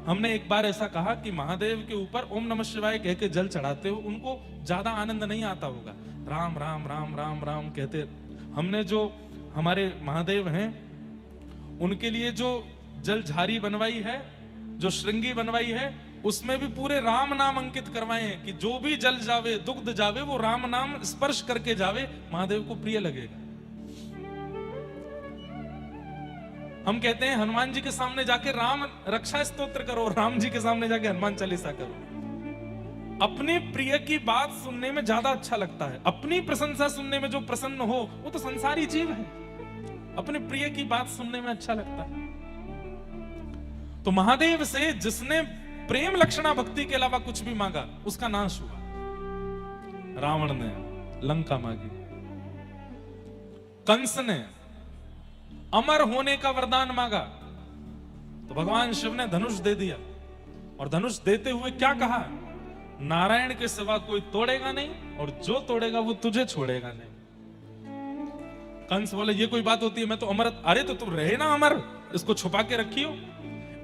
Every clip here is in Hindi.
हमने एक बार ऐसा कहा कि महादेव के ऊपर ओम नमः शिवाय कह के जल चढ़ाते हो उनको ज्यादा आनंद नहीं आता होगा, राम राम राम राम राम कहते। हमने जो हमारे महादेव हैं उनके लिए जो जल झारी बनवाई है, जो श्रृंगी बनवाई है, उसमें भी पूरे राम नाम अंकित करवाए हैं कि जो भी जल जावे दुग्ध जावे वो राम नाम स्पर्श करके जावे, महादेव को प्रिय लगेगा। हम कहते हैं हनुमान जी के सामने जाके राम रक्षा स्तोत्र करो, राम जी के सामने जाके हनुमान चालीसा करो। अपने प्रिय की बात सुनने में ज्यादा अच्छा लगता है। अपनी प्रशंसा सुनने में जो प्रसन्न हो वो तो संसारी जीव है, अपने प्रिय की बात सुनने में अच्छा लगता है। तो महादेव से जिसने प्रेम लक्षणा भक्ति के अलावा कुछ भी मांगा उसका नाश हुआ। रावण ने लंका मांगी, कंस ने अमर होने का वरदान मांगा तो भगवान शिव ने धनुष दे दिया, और धनुष देते हुए क्या कहा, नारायण के सिवा कोई तोड़ेगा नहीं और जो तोड़ेगा वो तुझे छोड़ेगा नहीं। कंस बोले ये कोई बात होती है, मैं तो अमर। अरे तो तू रहे ना अमर, इसको छुपा के रखियो,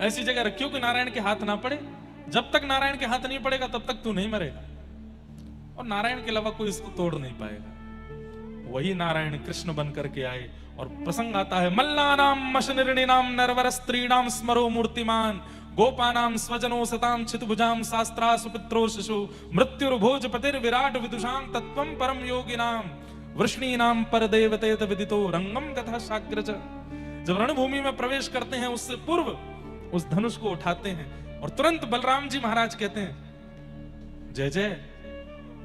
ऐसी जगह रखियो कि नारायण के हाथ ना पड़े। जब तक नारायण के हाथ नहीं पड़ेगा तब तक तू नहीं मरेगा, और नारायण के अलावा कोई इसको तोड़ नहीं पाएगा। वही नारायण कृष्ण बन करके आए, और प्रसंग आता है, मल्लानाम मशनिर्णिनाम नरवर स्त्रीणाम स्मरो मूर्तिमान गोपानाम स्वजनो सताम चितभुजाम शास्त्रा सुपित्रो शिशु मृत्युर्भोज पतिर विराट विदुषाम तत्वम परम योगिनाम वृष्णीनाम परदेवते विदितो रंगम कथा साग्रज। जब रणभूमि में प्रवेश करते हैं उससे पूर्व उस धनुष को उठाते हैं, और तुरंत बलराम जी महाराज कहते हैं, जय जय,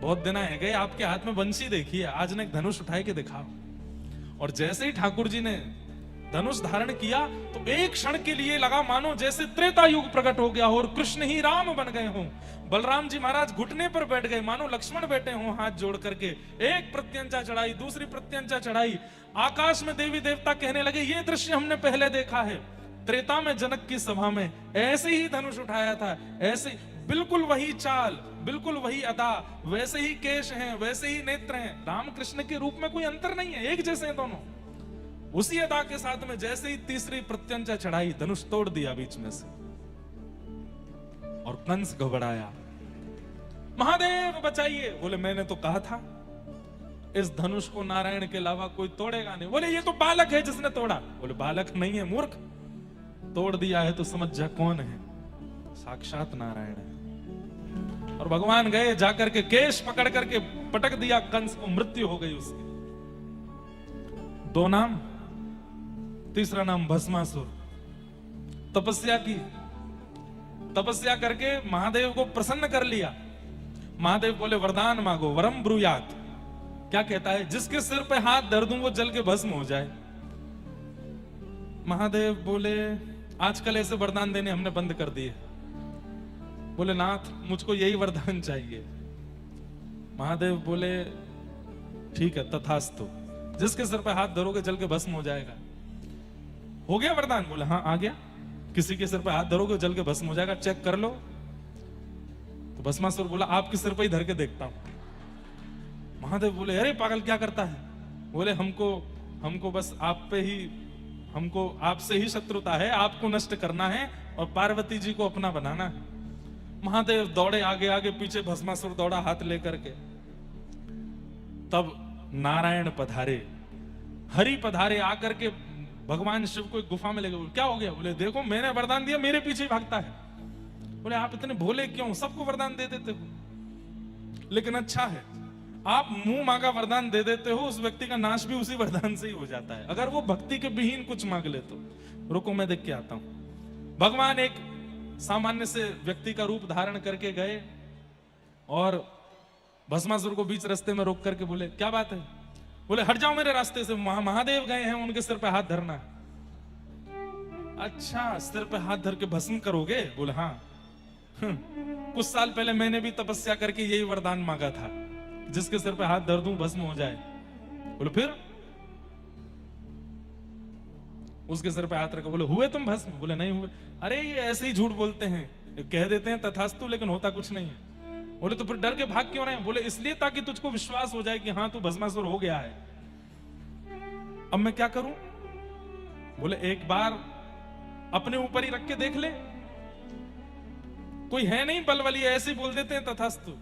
बहुत दिन आए गए आपके हाथ में बंसी देखी है, आज ने एक धनुष उठाए के दिखाओ। और जैसे ही ठाकुर जी ने धनुष धारण किया तो एक क्षण के लिए लगा मानो जैसे त्रेता युग प्रकट हो गया हो और कृष्ण ही राम बन गए हों। बलराम जी महाराज घुटने पर बैठ गए मानो लक्ष्मण बैठे हों, हाथ जोड़ करके। एक प्रत्यंचा चढ़ाई, दूसरी प्रत्यंचा चढ़ाई, आकाश में देवी देवता कहने लगे ये दृश्य हमने पहले देखा है, त्रेता में जनक की सभा में ऐसे ही धनुष उठाया था, ऐसे बिल्कुल वही चाल, बिल्कुल वही अदा, वैसे ही केश हैं, वैसे ही नेत्र हैं। राम कृष्ण के रूप में कोई अंतर नहीं है, एक जैसे हैं दोनों। उसी अदा के साथ में जैसे ही तीसरी प्रत्यंचा चढ़ाई, धनुष तोड़ दिया बीच में से, और कंस घबराया, महादेव बचाइए। बोले मैंने तो कहा था इस धनुष को नारायण के अलावा कोई तोड़ेगा नहीं। बोले ये तो बालक है जिसने तोड़ा। बोले बालक नहीं है मूर्ख, तोड़ दिया है तो समझ जा कौन है, साक्षात नारायण है। और भगवान गए, जाकर के केश पकड़ करके पटक दिया, कंस को मृत्यु हो गई उसकी। दो नाम, तीसरा नाम भस्मासुर। तपस्या की, तपस्या करके महादेव को प्रसन्न कर लिया। महादेव बोले वरदान मांगो, वरम ब्रूयात। क्या कहता है, जिसके सिर पे हाथ धर दूं वो जल के भस्म हो जाए। महादेव बोले आजकल ऐसे वरदान देने हमने बंद कर दिए। बोले नाथ मुझको यही वरदान चाहिए। महादेव बोले ठीक है तथास्तु, जिसके सिर पे हाथ धरोगे जल के भस्म हो जाएगा। हो गया वरदान? बोले हाँ आ गया। किसी के सिर पे हाथ धरोगे जल के भस्म हो जाएगा, चेक कर लो। तो भस्मासुर बोला आपके सिर पे ही धर के देखता हूं। महादेव बोले अरे पागल क्या करता है? बोले हमको बस आप पे ही, हमको आपसे ही शत्रुता है, आपको नष्ट करना है और पार्वती जी को अपना बनाना है। महादेव दौड़े आगे आगे, पीछे भस्मासुर दौड़ा हाथ लेकर के। तब नारायण पधारे, हरि पधारे, आकर के भगवान शिव को एक गुफा में ले गए। क्या हो गया? बोले देखो मैंने वरदान दिया, मेरे पीछे ही भागता है। बोले आप इतने भोले क्यों, सबको वरदान दे देते हो। लेकिन अच्छा है आप मुंह मांगा वरदान दे देते हो, उस व्यक्ति का नाश भी उसी वरदान से ही हो जाता है, अगर वो भक्ति के विहीन कुछ मांग ले तो। रुको मैं देख के आता हूं। भगवान एक सामान्य से व्यक्ति का रूप धारण करके गए और भस्मासुर को बीच रास्ते में रोक करके बोले क्या बात है? बोले हट जाओ मेरे रास्ते से, महादेव गए हैं, उनके सिर पे हाथ धरना है। अच्छा सिर पे हाथ धर के भस्म करोगे? बोले हाँ। कुछ साल पहले मैंने भी तपस्या करके यही वरदान मांगा था, जिसके सिर पे हाथ धर दूं भस्म हो जाए। बोले फिर? उसके सिर पे हाथ रखा। बोले हुए तुम भस्म? बोले नहीं हुए। अरे ये ऐसे ही झूठ बोलते हैं, कह देते हैं तथास्तु लेकिन होता कुछ नहीं है। बोले तो फिर डर के भाग क्यों रहे? बोले इसलिए ताकि तुझको विश्वास हो जाए कि हाँ तू भस्मासुर हो गया है। अब मैं क्या करूं? बोले एक बार अपने ऊपर ही रख के देख ले। कोई है नहीं बलवली, ऐसे ही बोल देते हैं तथास्तु।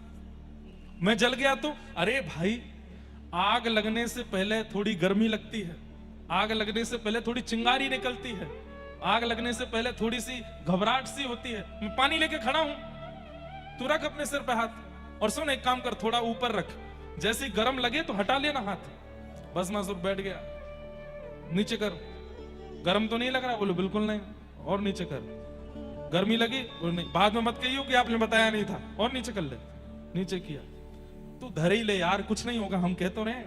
मैं जल गया तो अरे भाई, आग लगने से पहले थोड़ी गर्मी लगती है, आग लगने से पहले थोड़ी चिंगारी निकलती है, आग लगने से पहले थोड़ी सी घबराहट सी होती है। मैं पानी लेके खड़ा हूं, तू रख अपने सिर पे हाथ और सुन, एक काम कर, थोड़ा ऊपर रख, जैसे ही गर्म लगे तो हटा लेना हाथ। बस मासूर बैठ गया, नीचे कर, गर्म तो नहीं लग रहा? बोलो बिल्कुल नहीं, और नीचे कर। गर्मी लगी? बोलो नहीं। बाद में मत कहियो कि आपने बताया नहीं था, और नीचे कर ले। नीचे किया, तू धर ही ले यार, कुछ नहीं होगा, हम कह तो रहे।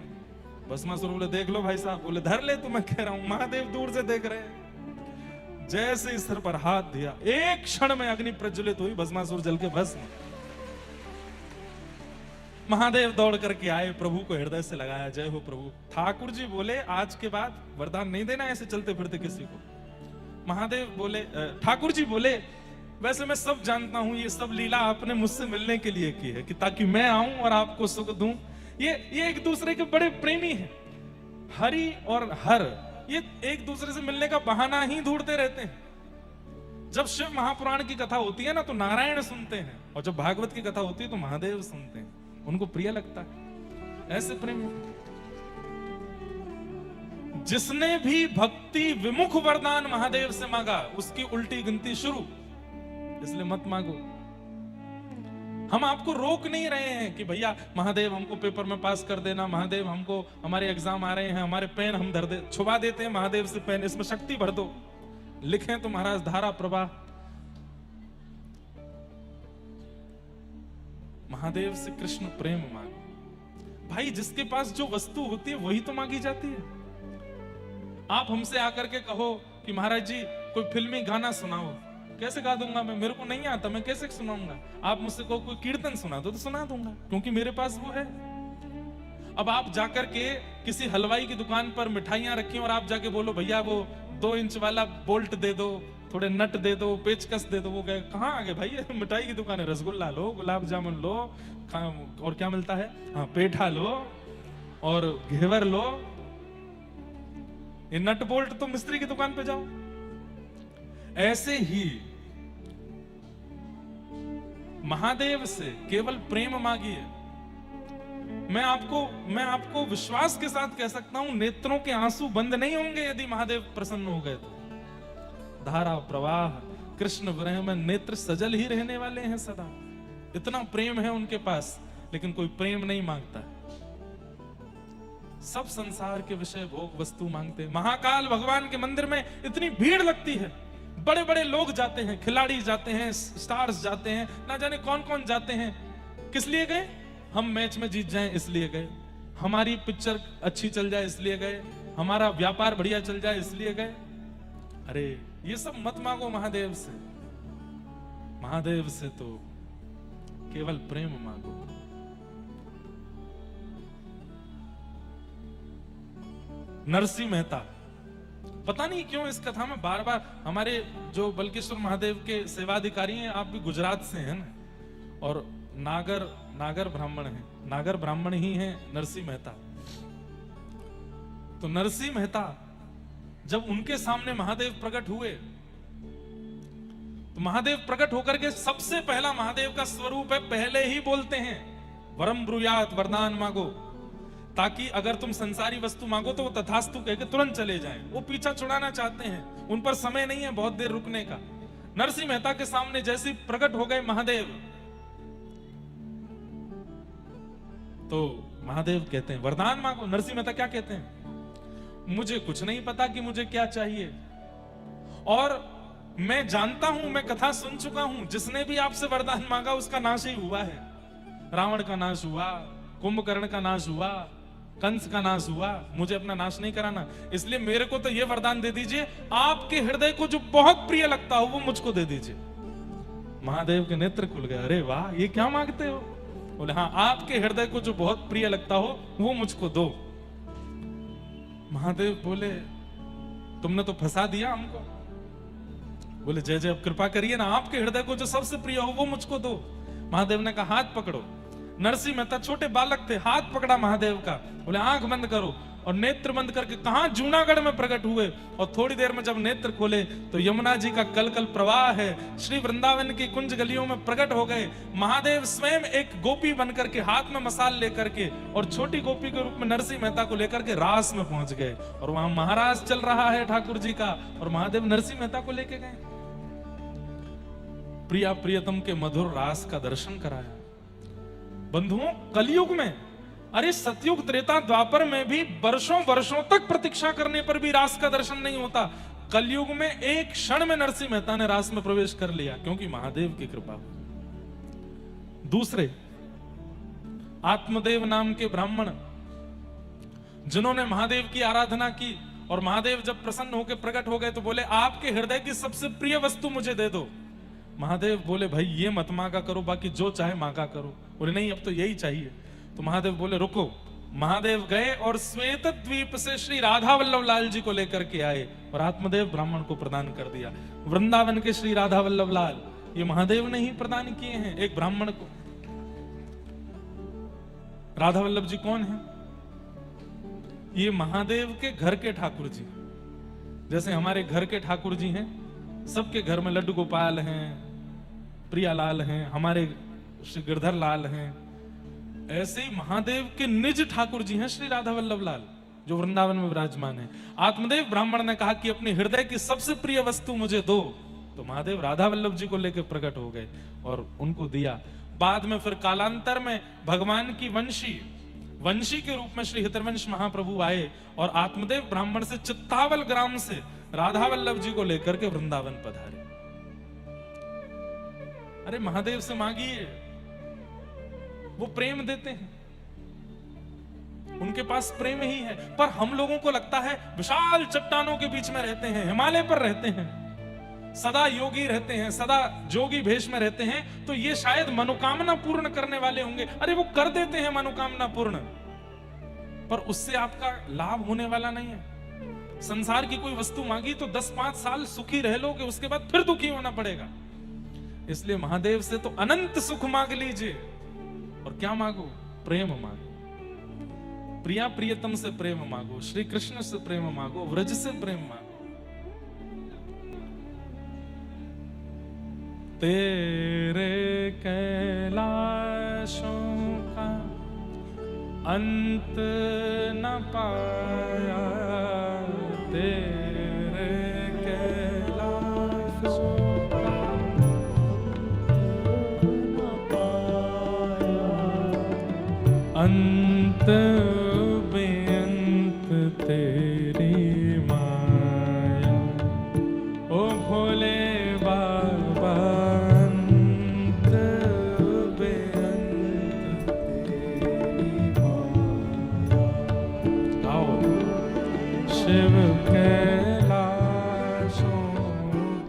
बस मासूर बोले देख लो भाई साहब, बोले धर ले, तो मैं कह रहा हूं। महादेव दूर से देख रहे हैं, जैसे इस सिर पर हाथ दिया, एक क्षण में अग्नि प्रज्वलित हुई, भस्मासुर जल के भस्म। महादेव दौड़ करके आए, प्रभु को हृदय से लगाया, जय हो प्रभु। ठाकुर जी बोले आज के बाद वरदान नहीं देना ऐसे चलते फिरते किसी को। महादेव बोले, ठाकुर जी बोले वैसे मैं सब जानता हूं, ये सब लीला आपने मुझसे मिलने के लिए की है, कि ताकि मैं आऊं और आपको सुख दूं। ये एक दूसरे के बड़े प्रेमी हैं, हरि और हर, ये एक दूसरे से मिलने का बहाना ही ढूंढते रहते हैं। जब शिव महापुराण की कथा होती है ना, तो नारायण सुनते हैं, और जब भागवत की कथा होती है तो महादेव सुनते हैं, उनको प्रिय लगता है। ऐसे प्रेम, जिसने भी भक्ति विमुख वरदान महादेव से मांगा, उसकी उल्टी गिनती शुरू। इसलिए मत मांगो। हम आपको रोक नहीं रहे हैं कि भैया महादेव हमको पेपर में पास कर देना, महादेव हमको, हमारे एग्जाम आ रहे हैं, हमारे पेन हम छुपा देते हैं महादेव से, पेन इसमें शक्ति भर दो, लिखें तो महाराज धारा प्रवाह। महादेव से कृष्ण प्रेम मांगो। भाई जिसके पास जो वस्तु होती है वही तो मांगी जाती है। आप हमसे आकर के कहो कि महाराज जी कोई फिल्मी गाना सुनाओ, कैसे गा दूंगा मैं, मेरे को नहीं आता, मैं कैसे सुनाऊंगा। आप मुझसे कहो कोई कीर्तन सुना दो, तो सुना दूंगा, क्योंकि मेरे पास वो है। अब आप जाकर के किसी हलवाई की दुकान पर मिठाइयां रखी और आप जाके बोलो भैया वो 2 इंच वाला बोल्ट दे दो, थोड़े नट दे दो, पेचकस दे दो, वो गए कहाँ आ गए भाई, मिठाई की दुकान है, रसगुल्ला लो, गुलाब जामुन लो, और क्या मिलता है, हाँ पेठा लो और घेवर लो। ये नट बोल्ट तो मिस्त्री की दुकान पे जाओ। ऐसे ही महादेव से केवल प्रेम मांगिए। मैं आपको विश्वास के साथ कह सकता हूं, नेत्रों के आंसू बंद नहीं होंगे यदि महादेव प्रसन्न हो गए तो। धारा प्रवाह कृष्ण विरह में नेत्र सजल ही रहने वाले हैं सदा। इतना प्रेम है उनके पास, लेकिन कोई प्रेम नहीं मांगता। सब संसार के विषय भोग वस्तु मांगते हैं। महाकाल भगवान के मंदिर में इतनी भीड़ लगती है, बड़े बड़े लोग जाते हैं, खिलाड़ी जाते हैं, स्टार्स जाते हैं, ना जाने कौन कौन जाते हैं। किस लिए गए? हम मैच में जीत जाएं इसलिए गए, हमारी पिक्चर अच्छी चल जाए इसलिए गए, हमारा व्यापार बढ़िया चल जाए इसलिए गए। अरे ये सब मत मांगो महादेव से। महादेव से तो केवल प्रेम मांगो। नरसिंह मेहता, पता नहीं क्यों इस कथा में बार बार हमारे जो बल्केश्वर महादेव के सेवाधिकारी हैं, आप भी गुजरात से हैं ना, और नागर ब्राह्मण हैं, नागर ब्राह्मण ही हैं नरसिंह मेहता। तो नरसिंह मेहता जब उनके सामने महादेव प्रकट हुए, तो महादेव प्रकट होकर के सबसे पहला महादेव का स्वरूप है, पहले ही बोलते हैं वरम ब्रूयात, वरदान मांगो, ताकि अगर तुम संसारी वस्तु मांगो तो वो तथास्तु कह के तुरंत चले जाएं। वो पीछा छुड़ाना चाहते हैं, उन पर समय नहीं है बहुत देर रुकने का। नरसिंह मेहता के सामने जैसे प्रकट हो गए महादेव, तो महादेव कहते हैं वरदान मांगो। नरसिंह मेहता क्या कहते हैं? मुझे कुछ नहीं पता कि मुझे क्या चाहिए, और मैं जानता हूं, मैं कथा सुन चुका हूं, जिसने भी आपसे वरदान मांगा उसका नाश ही हुआ है। रावण का नाश हुआ, कुंभकर्ण का नाश हुआ, कंस का नाश हुआ, मुझे अपना नाश नहीं कराना। इसलिए मेरे को तो यह वरदान दे दीजिए, आपके हृदय को जो बहुत प्रिय लगता हो वो मुझको दे दीजिए। महादेव के नेत्र खुल गए, अरे वाह, ये क्या मांगते हो? बोले हाँ, आपके हृदय को जो बहुत प्रिय लगता हो वो मुझको दो। महादेव बोले तुमने तो फंसा दिया हमको। बोले जय जय, अब कृपा करिए ना, आपके हृदय को जो सबसे प्रिय हो वो मुझको दो। महादेव ने कहा हाथ पकड़ो। नरसिंह मेहता छोटे बालक थे, हाथ पकड़ा महादेव का, बोले आंख बंद करो, और नेत्र बंद करके कहां जूनागढ़ में प्रकट हुए, और थोड़ी देर में जब नेत्र खोले तो यमुना जी का कलकल प्रवाह है, श्री वृंदावन की कुंज गलियों में प्रकट हो गए। महादेव स्वयं एक गोपी बनकर के हाथ में मसाल लेकर के और छोटी गोपी के रूप में नरसिंह मेहता को लेकर के रास में पहुंच गए, और वहां महाराज चल रहा है ठाकुर जी का, और महादेव नरसिंह मेहता को लेके गए, प्रिया प्रियतम के मधुर रास का दर्शन कराया। बंधुओं, कलयुग में, अरे सतयुग त्रेता द्वापर में भी वर्षों वर्षों तक प्रतीक्षा करने पर भी रास का दर्शन नहीं होता। कलयुग में एक क्षण में नरसिंह मेहता ने रास में प्रवेश कर लिया, क्योंकि महादेव की कृपा। दूसरे आत्मदेव नाम के ब्राह्मण, जिन्होंने महादेव की आराधना की, और महादेव जब प्रसन्न होकर प्रकट हो गए तो बोले आपके हृदय की सबसे प्रिय वस्तु मुझे दे दो। महादेव बोले भाई ये मत मांगा करो, बाकी जो चाहे मांगा करो। बोले नहीं, अब तो यही चाहिए। तो महादेव बोले रुको। महादेव गए और श्वेत द्वीप से श्री राधा वल्लभ लाल जी को लेकर के आए और आत्मदेव ब्राह्मण को प्रदान कर दिया। वृंदावन के श्री राधा वल्लभ लाल ये महादेव ने ही प्रदान किए हैं एक ब्राह्मण को। राधा वल्लभ जी कौन है? ये महादेव के घर के ठाकुर जी, जैसे हमारे घर के ठाकुर जी हैं, सबके घर में लड्डू गोपाल हैं, प्रियालाल हैं, हमारे श्री गिरधर लाल हैं, ऐसे ही महादेव के निज ठाकुर जी हैं श्री राधा वल्लभ लाल, जो वृंदावन में विराजमान है। आत्मदेव ब्राह्मण ने कहा कि अपनी हृदय की सबसे प्रिय वस्तु मुझे दो, तो महादेव राधा वल्लभ जी को लेकर प्रकट हो गए और उनको दिया। बाद में फिर कालांतर में भगवान की वंशी के रूप में श्री हितवंश महाप्रभु आए और आत्मदेव ब्राह्मण से चित्तावल ग्राम से राधा वल्लभ जी को लेकर के वृंदावन पधारे। अरे महादेव से मांगिए, वो प्रेम देते हैं, उनके पास प्रेम ही है। पर हम लोगों को लगता है विशाल चट्टानों के बीच में रहते हैं, हिमालय पर रहते हैं, सदा योगी रहते हैं, सदा जोगी भेष में रहते हैं, तो ये शायद मनोकामना पूर्ण करने वाले होंगे। अरे वो कर देते हैं मनोकामना पूर्ण, पर उससे आपका लाभ होने वाला नहीं है। संसार की कोई वस्तु मांगी तो 10-5 साल सुखी रह लोगे, उसके बाद फिर दुखी होना पड़ेगा। इसलिए महादेव से तो अनंत सुख मांग लीजिए, और क्या मांगो? प्रेम मांगो, प्रिया प्रियतम से प्रेम मांगो, श्री कृष्ण से प्रेम मांगो, व्रज से प्रेम मांगो। तेरे कैलाशों का अंत न पाया, तेरे कैलाशों का अंत बेअंत तेरी माया, ओ भोले बाबा अंत बेअंत तेरी माया। आओ शिव कैलाशों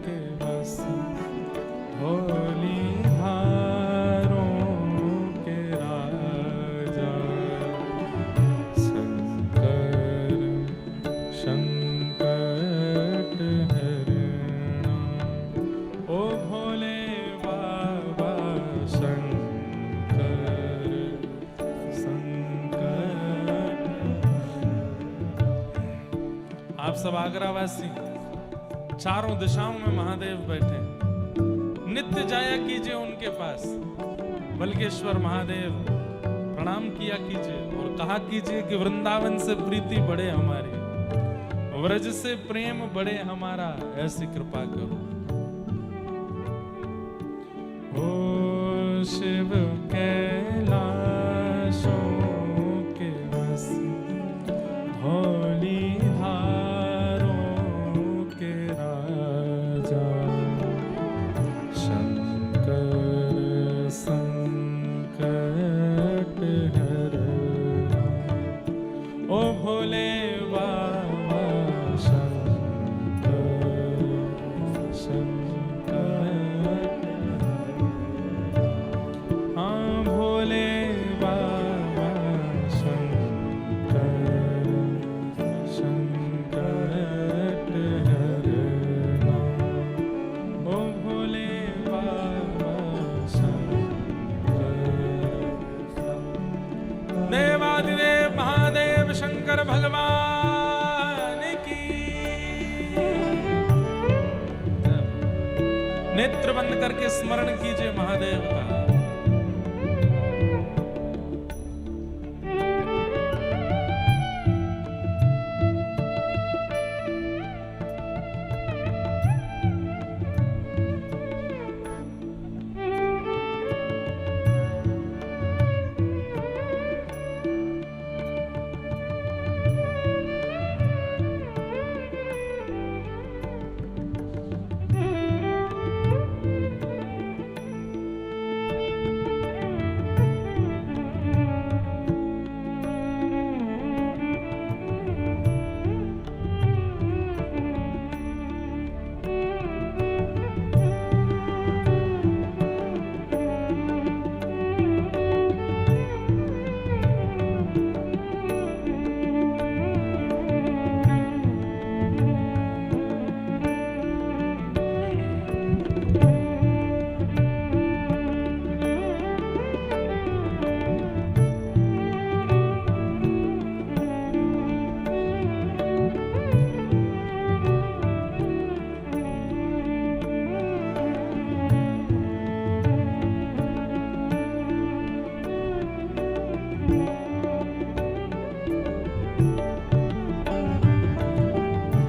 के बस भोली आप सब आगरावासी, चारों दिशाओं में महादेव बैठे, नित्य जाया कीजिए उनके पास। बल्गेश्वर महादेव प्रणाम किया कीजिए और कहा कीजिए कि वृंदावन से प्रीति बढ़े हमारी, व्रज से प्रेम बढ़े हमारा, ऐसी कृपा करो। ओ शिव कैलाशों के बस भोली बंद करके स्मरण कीजिए महादेव का।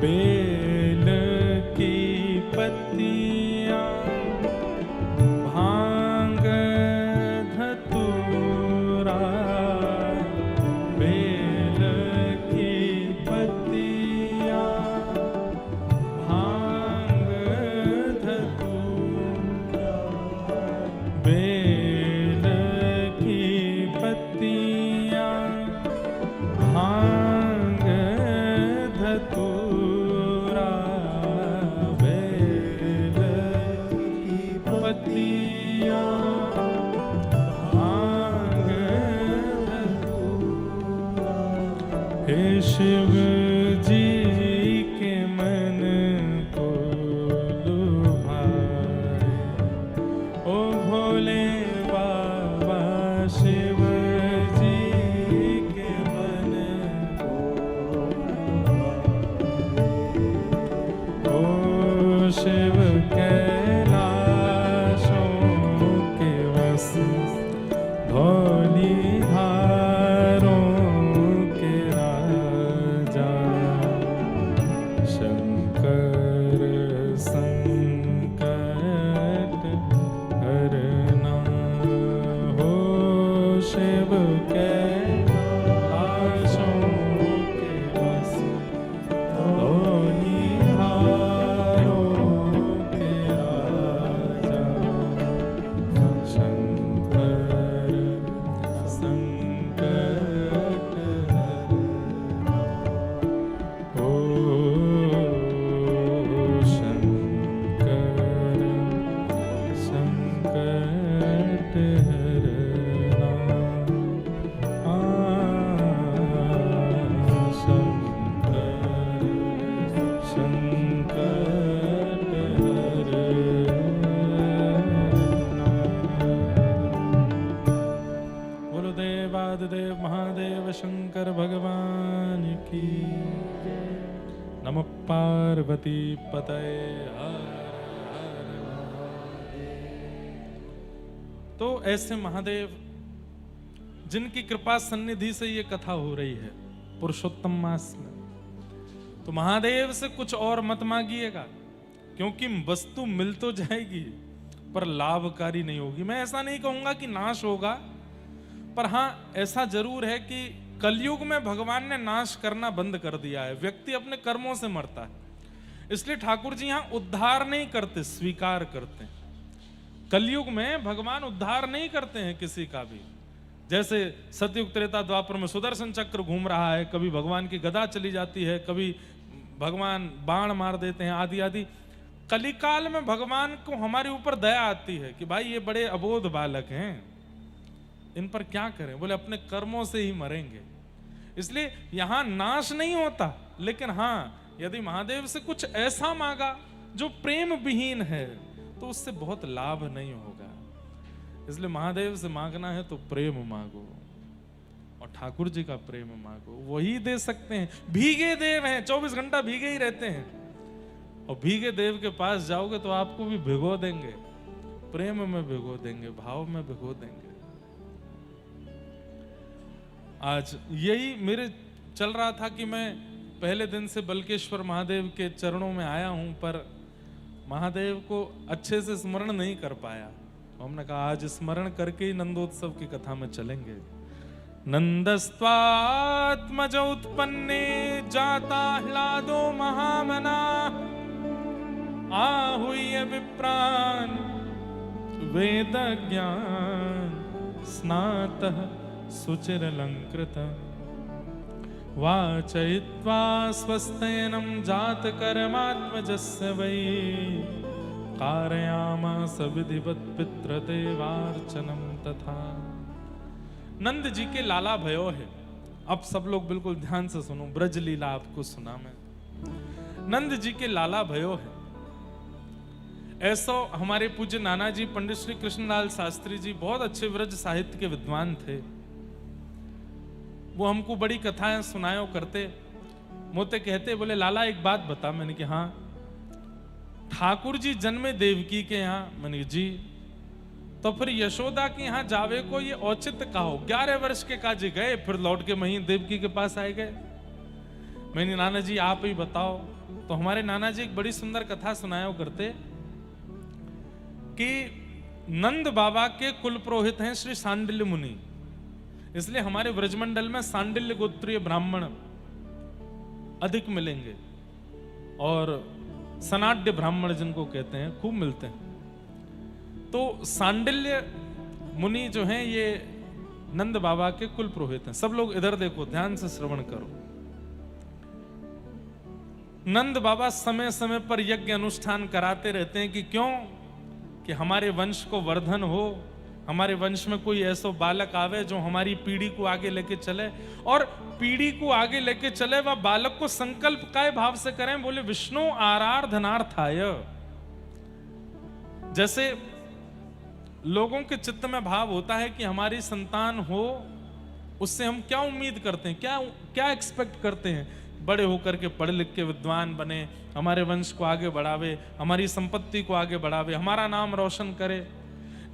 बेल की पत्तियां भांग धतूरा, बेल की पत्तियां भांग धतूरा, बेल की पत्तियां भांग धतूरा, बेल की पत्तियां भांग धतूरा। हे शिव जी के मन को लुभाए, ओ भोले बाबा शिव जी के मन को, ओ शिव कैलाशों के वस धौली धारों के राजा, शंकर संकट हरना, हो शिव कैलाशों के वस धौली धारों के राजा, शंकर संकट हरना, ओ शंकर संकट हरना, शंकर संकट हरना। बोलो देवादिदेव महादेव शंकर भगवान की जय। नमः पार्वती पतये हर हर महादेव। तो ऐसे महादेव जिनकी कृपा सन्निधि से ये कथा हो रही है पुरुषोत्तम मास में, तो महादेव से कुछ और मत मांगिएगा, क्योंकि वस्तु मिल तो जाएगी पर लाभकारी नहीं होगी। मैं ऐसा नहीं कहूंगा कि नाश होगा, पर हां ऐसा जरूर है कि कलयुग में भगवान ने नाश करना बंद कर दिया है। व्यक्ति अपने कर्मों से मरता है, इसलिए ठाकुर जी यहां उद्धार नहीं करते, स्वीकार करते हैं। कलयुग में भगवान उद्धार नहीं करते हैं किसी का भी। जैसे सतयुग त्रेता द्वापर में सुदर्शन चक्र घूम रहा है, कभी भगवान की गदा चली जाती है, कभी भगवान बाण मार देते हैं, आदि आदि। कलिकाल में भगवान को हमारे ऊपर दया आती है कि भाई ये बड़े अबोध बालक हैं, इन पर क्या करें, बोले अपने कर्मों से ही मरेंगे। इसलिए यहां नाश नहीं होता, लेकिन हां यदि महादेव से कुछ ऐसा मांगा जो प्रेम विहीन है तो उससे बहुत लाभ नहीं होगा। इसलिए महादेव से मांगना है तो प्रेम मांगो, और ठाकुर जी का प्रेम मांगो, वही दे सकते हैं। भीगे देव हैं, 24 घंटा भीगे ही रहते हैं, और भीगे देव के पास जाओगे तो आपको भी भिगो देंगे। प्रेम में भिगो देंगे, भाव में भिगो देंगे। आज यही मेरे चल रहा था कि मैं पहले दिन से बल्केश्वर महादेव के चरणों में आया हूं, पर महादेव को अच्छे से स्मरण नहीं कर पाया। हमने कहा आज स्मरण करके ही नंदोत्सव की कथा में चलेंगे। नंदस्त्वात्मज उत्पन्ने जाता ह्लादो महामना आहूय विप्रान वेद ज्ञान स्नातः सुचिरलंकृत वाचयित्वा स्वस्तेनं जातकर्मात्मजस्य वै कारयामास विधिवत पितृदेवार्चनं तथा। नंद जी के लाला भयो है। अब सब लोग बिल्कुल ध्यान से सुनो, ब्रज लीला आपको सुना मैं। नंद जी के लाला भयो है। ऐसा हमारे पूज्य नाना जी पंडित श्री कृष्णलाल शास्त्री जी बहुत अच्छे ब्रज साहित्य के विद्वान थे। वो हमको बड़ी कथाएं सुनायो करते। मोते कहते, बोले लाला एक बात बता। मैंने कि हाँ। ठाकुर जी जन्मे देवकी के यहाँ। मैंने कि जी। तो फिर यशोदा के यहाँ जावे को ये औचित्य कहो। 11 वर्ष के काजे गए, फिर लौट के वहीं देवकी के पास आए गए। मैंने नाना जी आप ही बताओ। तो हमारे नाना जी एक बड़ी सुंदर कथा सुनाया करते कि नंद बाबा के कुल पुरोहित हैं श्री सांडिल्य मुनि। इसलिए हमारे ब्रजमंडल में सांडिल्य गोत्रीय ब्राह्मण अधिक मिलेंगे और सनाड्य ब्राह्मण जिनको कहते हैं खूब मिलते हैं। तो सांडिल्य मुनि जो हैं ये नंद बाबा के कुल पुरोहित हैं। सब लोग इधर देखो, ध्यान से श्रवण करो। नंद बाबा समय समय पर यज्ञ अनुष्ठान कराते रहते हैं कि क्यों? कि हमारे वंश को वर्धन हो, हमारे वंश में कोई ऐसा बालक आवे जो हमारी पीढ़ी को आगे लेके चले। और पीढ़ी को आगे लेके चले वह बालक को संकल्प काय भाव से करें? बोले विष्णु आराधनार्थाय। जैसे लोगों के चित्त में भाव होता है कि हमारी संतान हो, उससे हम क्या उम्मीद करते हैं, क्या एक्सपेक्ट करते हैं? बड़े होकर के पढ़ लिख के विद्वान बने, हमारे वंश को आगे बढ़ावे, हमारी संपत्ति को आगे बढ़ावे, हमारा नाम रोशन करे।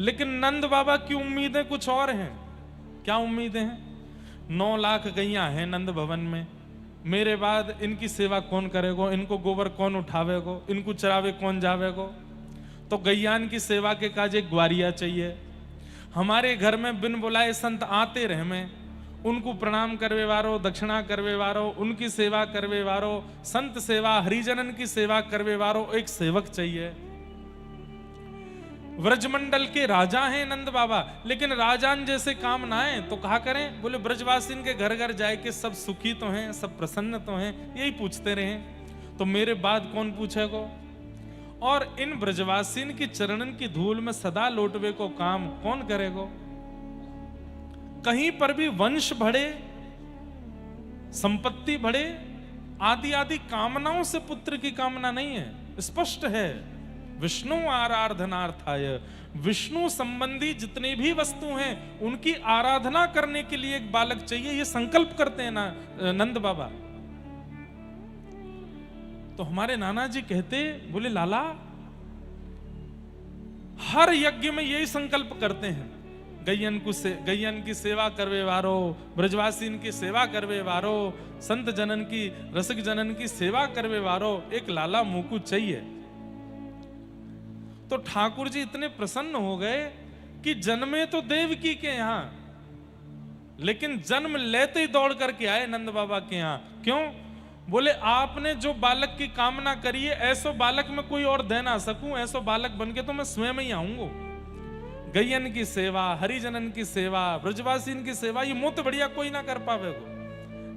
लेकिन नंद बाबा की उम्मीदें कुछ और हैं। क्या उम्मीदें हैं? 9 लाख गैयां हैं नंद भवन में, मेरे बाद इनकी सेवा कौन करेगो, इनको गोबर कौन उठावेगो, इनको चरावे कौन जावेगो? तो गैयान की सेवा के काज एक ग्वारिया चाहिए। हमारे घर में बिन बुलाए संत आते रहे, में उनको प्रणाम करवे वारो, दक्षिणा करवे वारो, उनकी सेवा करवे वारो, संत सेवा हरिजनन की सेवा करवे वारो एक सेवक चाहिए। व्रजमंडल के राजा हैं नंद बाबा, लेकिन राजान जैसे काम ना है तो कहा करें? बोले ब्रजवासीन के घर घर जाए के सब सुखी तो हैं, सब प्रसन्न तो हैं, यही पूछते रहे। तो मेरे बाद कौन पूछेगो? और इन ब्रजवासीन की चरणन की धूल में सदा लौटवे को काम कौन करेगो? कहीं पर भी वंश बढ़े, संपत्ति बढ़े, आदि आदि कामनाओं से पुत्र की कामना नहीं है। स्पष्ट है विष्णु आराधनार्थाय। विष्णु संबंधी जितनी भी वस्तु हैं उनकी आराधना करने के लिए एक बालक चाहिए, ये संकल्प करते हैं ना नंद बाबा। तो हमारे नाना जी कहते, बोले लाला हर यज्ञ में यही संकल्प करते हैं, गैयन की सेवा करवे वारो, ब्रजवासीन की सेवा करवे वारो, संत जनन की, रसिक जनन की सेवा करवे वारो एक लाला मुकु चाहिए। तो ठाकुर जी इतने प्रसन्न हो गए कि जन्मे तो देवकी के यहां, लेकिन जन्म लेते ही दौड़ करके आए नंद बाबा के यहां। क्यों? बोले आपने जो बालक की कामना करी है, ऐसो बालक मैं कोई और दे ना सकूं, ऐसो बालक बनके तो मैं स्वयं ही आऊंगा। गैयन की सेवा, हरिजनन की सेवा, ब्रजवासीन की सेवा ये मुत बढ़िया कोई ना कर पावेगो,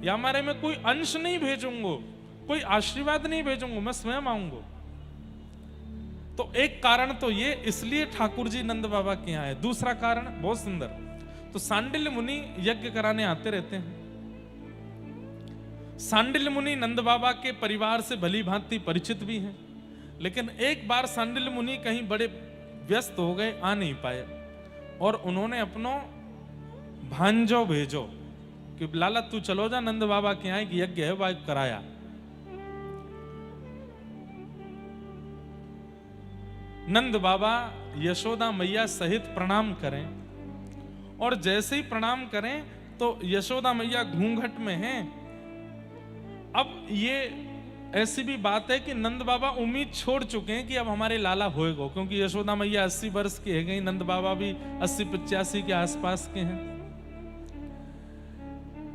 या हमारे में कोई अंश नहीं भेजूंगो, कोई आशीर्वाद नहीं भेजूंगो, मैं स्वयं आऊंगो। तो एक कारण तो ये, इसलिए ठाकुर जी नंद बाबा के यहाँ है। दूसरा कारण बहुत सुंदर, तो सांडिल्य मुनि यज्ञ कराने आते रहते हैं। सांडिल्य मुनि नंद बाबा के परिवार से भली भांति परिचित भी हैं, लेकिन एक बार सांडिल्य मुनि कहीं बड़े व्यस्त हो गए, आ नहीं पाए, और उन्होंने अपनो भांजो भेजो कि लाला तू चलो जा नंद बाबा के यहाँ कि यज्ञ है वह कराया। नंद बाबा यशोदा मैया सहित प्रणाम करें, और जैसे ही प्रणाम करें तो यशोदा मैया घूंघट में हैं। अब ये ऐसी भी बात है कि नंद बाबा उम्मीद छोड़ चुके हैं कि अब हमारे लाला होएगा, क्योंकि यशोदा मैया 80 वर्ष की है गई, नंद बाबा भी 80-85 के आसपास के हैं।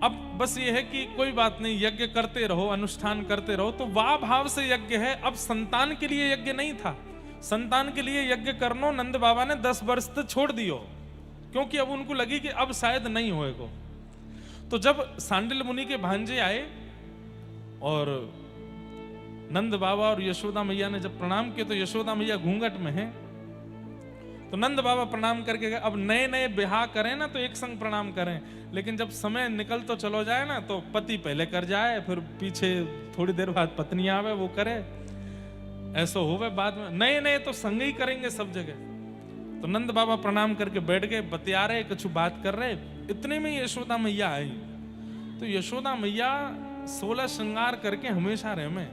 अब बस ये है कि कोई बात नहीं, यज्ञ करते रहो, अनुष्ठान करते रहो। तो वाह भाव से यज्ञ है। अब संतान के लिए यज्ञ नहीं था, संतान के लिए यज्ञ करनो नंद बाबा ने 10 वर्ष तक छोड़ दियो, क्योंकि अब उनको लगी कि अब शायद नहीं होएगा। तो जब सांडिल मुनि के भांजे आए और नंद बाबा और यशोदा मैया ने जब प्रणाम किया, तो यशोदा मैया घूंघट में है, तो नंद बाबा प्रणाम करके गए। अब नए नए ब्याह करें ना तो एक संग प्रणाम करें, लेकिन जब समय निकल तो चलो जाए ना, तो पति पहले कर जाए, फिर पीछे थोड़ी देर बाद पत्नी आवे वो करे, ऐसा होवे बाद में। नए नए तो संग ही करेंगे सब जगह। तो नंद बाबा प्रणाम करके बैठ गए, बतिया रहे, कुछ बात कर रहे। इतने में यशोदा मैया आई। तो यशोदा मैया 16 श्रृंगार करके हमेशा रहे में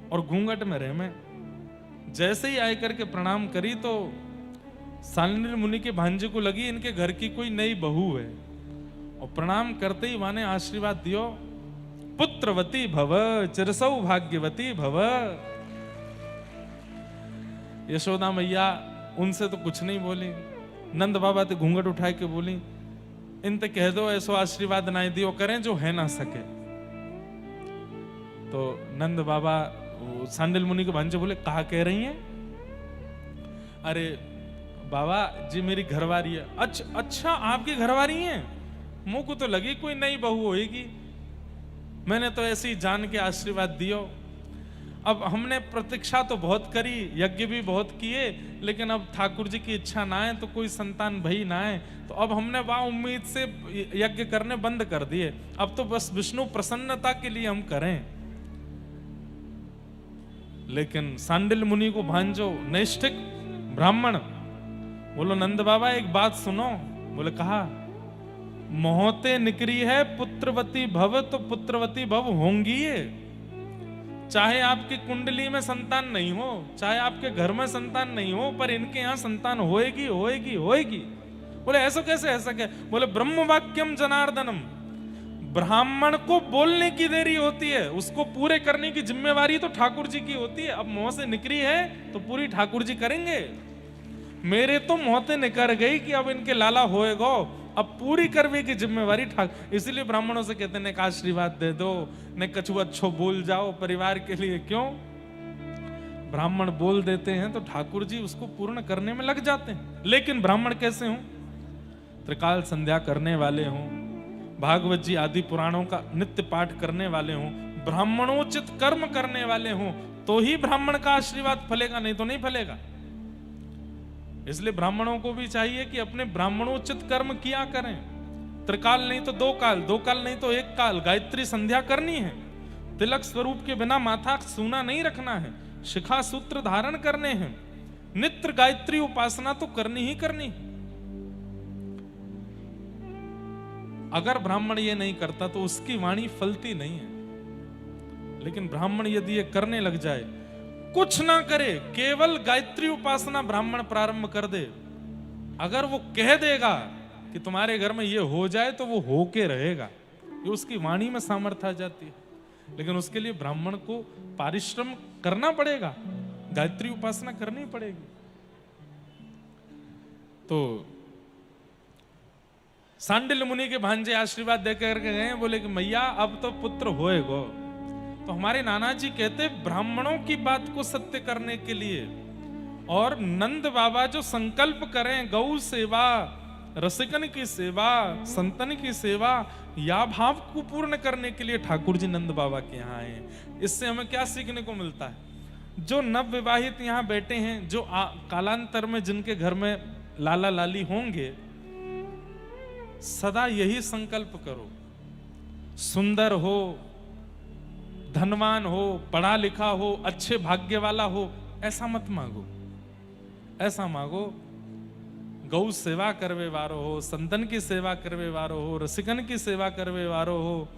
और घूंघट में रहे में। जैसे ही आई करके प्रणाम करी तो सांडिल मुनि के भांजे को लगी इनके घर की कोई नई बहू है, और प्रणाम करते ही माने आशीर्वाद दियो, पुत्रवती भव चिरसौ भाग्यवती भव। यशोदा मैया उनसे तो कुछ नहीं बोली, नंद बाबा तो घूंघट उठा के बोली, इनते कह दो ऐसो आशीर्वाद ना दियो करें जो है ना सके। तो नंद बाबा सांडिल मुनि के भांजे बोले, कहा कह रही हैं? अरे बाबा जी मेरी घरवारी है। अच्छा आपकी घरवारी है? मुंह को तो लगी कोई नई बहू होएगी, मैंने तो ऐसे ही जान के आशीर्वाद दियो। अब हमने प्रतीक्षा तो बहुत करी, यज्ञ भी बहुत किए, लेकिन अब ठाकुर जी की इच्छा ना है तो कोई संतान भई ना है, तो अब हमने वहां उम्मीद से यज्ञ करने बंद कर दिए। अब तो बस विष्णु प्रसन्नता के लिए हम करें। लेकिन सांडिल मुनि को भांजो नैष्ठिक ब्राह्मण बोलो, नंद बाबा एक बात सुनो। बोले कहा, मोहते निकरी है पुत्रवती भव, तो पुत्रवती भव होंगी ये। चाहे आपकी कुंडली में संतान नहीं हो, चाहे आपके घर में संतान नहीं हो, पर इनके यहां संतान होएगी होएगी होएगी। बोले ऐसा कैसे, ऐसा क्या? बोले ब्रह्म वाक्यम जनार्दनम, ब्राह्मण को बोलने की देरी होती है, उसको पूरे करने की जिम्मेवारी तो ठाकुर जी की होती है। अब मुंह से निकली है तो पूरी ठाकुर जी करेंगे। मेरे तो मोहते निकर गई कि अब इनके लाला होएगा, अब पूरी करने की जिम्मेवारी ठाकुर। इसलिए ब्राह्मणों से कहते हैं, आशीर्वाद दे दो, ने कछु अच्छो बोल जाओ परिवार के लिए। क्यों? ब्राह्मण बोल देते हैं तो ठाकुर जी उसको पूर्ण करने में लग जाते हैं। लेकिन ब्राह्मण कैसे हों? त्रिकाल संध्या करने वाले हों, भागवत जी आदि पुराणों का नित्य पाठ करने वाले हों, ब्राह्मणोचित कर्म करने वाले हों, तो ही ब्राह्मण का आशीर्वाद फलेगा, नहीं तो नहीं फलेगा। इसलिए ब्राह्मणों को भी चाहिए कि अपने ब्राह्मणोचित कर्म किया करें। त्रिकाल नहीं तो 2 काल, 2 काल नहीं तो 1 काल गायत्री संध्या करनी है। तिलक स्वरूप के बिना माथा सूना नहीं रखना है, शिखा सूत्र धारण करने हैं, नित्य गायत्री उपासना तो करनी ही करनी। अगर ब्राह्मण ये नहीं करता तो उसकी वाणी फलती नहीं है। लेकिन ब्राह्मण यदि ये करने लग जाए, कुछ ना करे, केवल गायत्री उपासना ब्राह्मण प्रारंभ कर दे, अगर वो कह देगा कि तुम्हारे घर में ये हो जाए तो वो होके रहेगा, ये उसकी वाणी में सामर्थ्य आ जाती है। लेकिन उसके लिए ब्राह्मण को परिश्रम करना पड़ेगा, गायत्री उपासना करनी पड़ेगी। तो सांडिल मुनि के भांजे आशीर्वाद देकर के गए, बोले कि मैया अब तो पुत्र होएगा। तो हमारे नाना जी कहते, ब्राह्मणों की बात को सत्य करने के लिए और नंद बाबा जो संकल्प करें गौ सेवा, रसिकन की सेवा, संतन की सेवा, या भाव को पूर्ण करने के लिए ठाकुर जी नंद बाबा के यहाँ आए। इससे हमें क्या सीखने को मिलता है? जो नव विवाहित यहाँ बैठे हैं, जो कालांतर में जिनके घर में लाला लाली होंगे, सदा यही संकल्प करो, सुंदर हो, धनवान हो, पढ़ा लिखा हो, अच्छे भाग्य वाला हो, ऐसा मत मांगो। ऐसा मांगो गौ सेवा करवे वारो हो, संतन की सेवा करवे वारो हो, रसिकन की सेवा करवे वारो हो,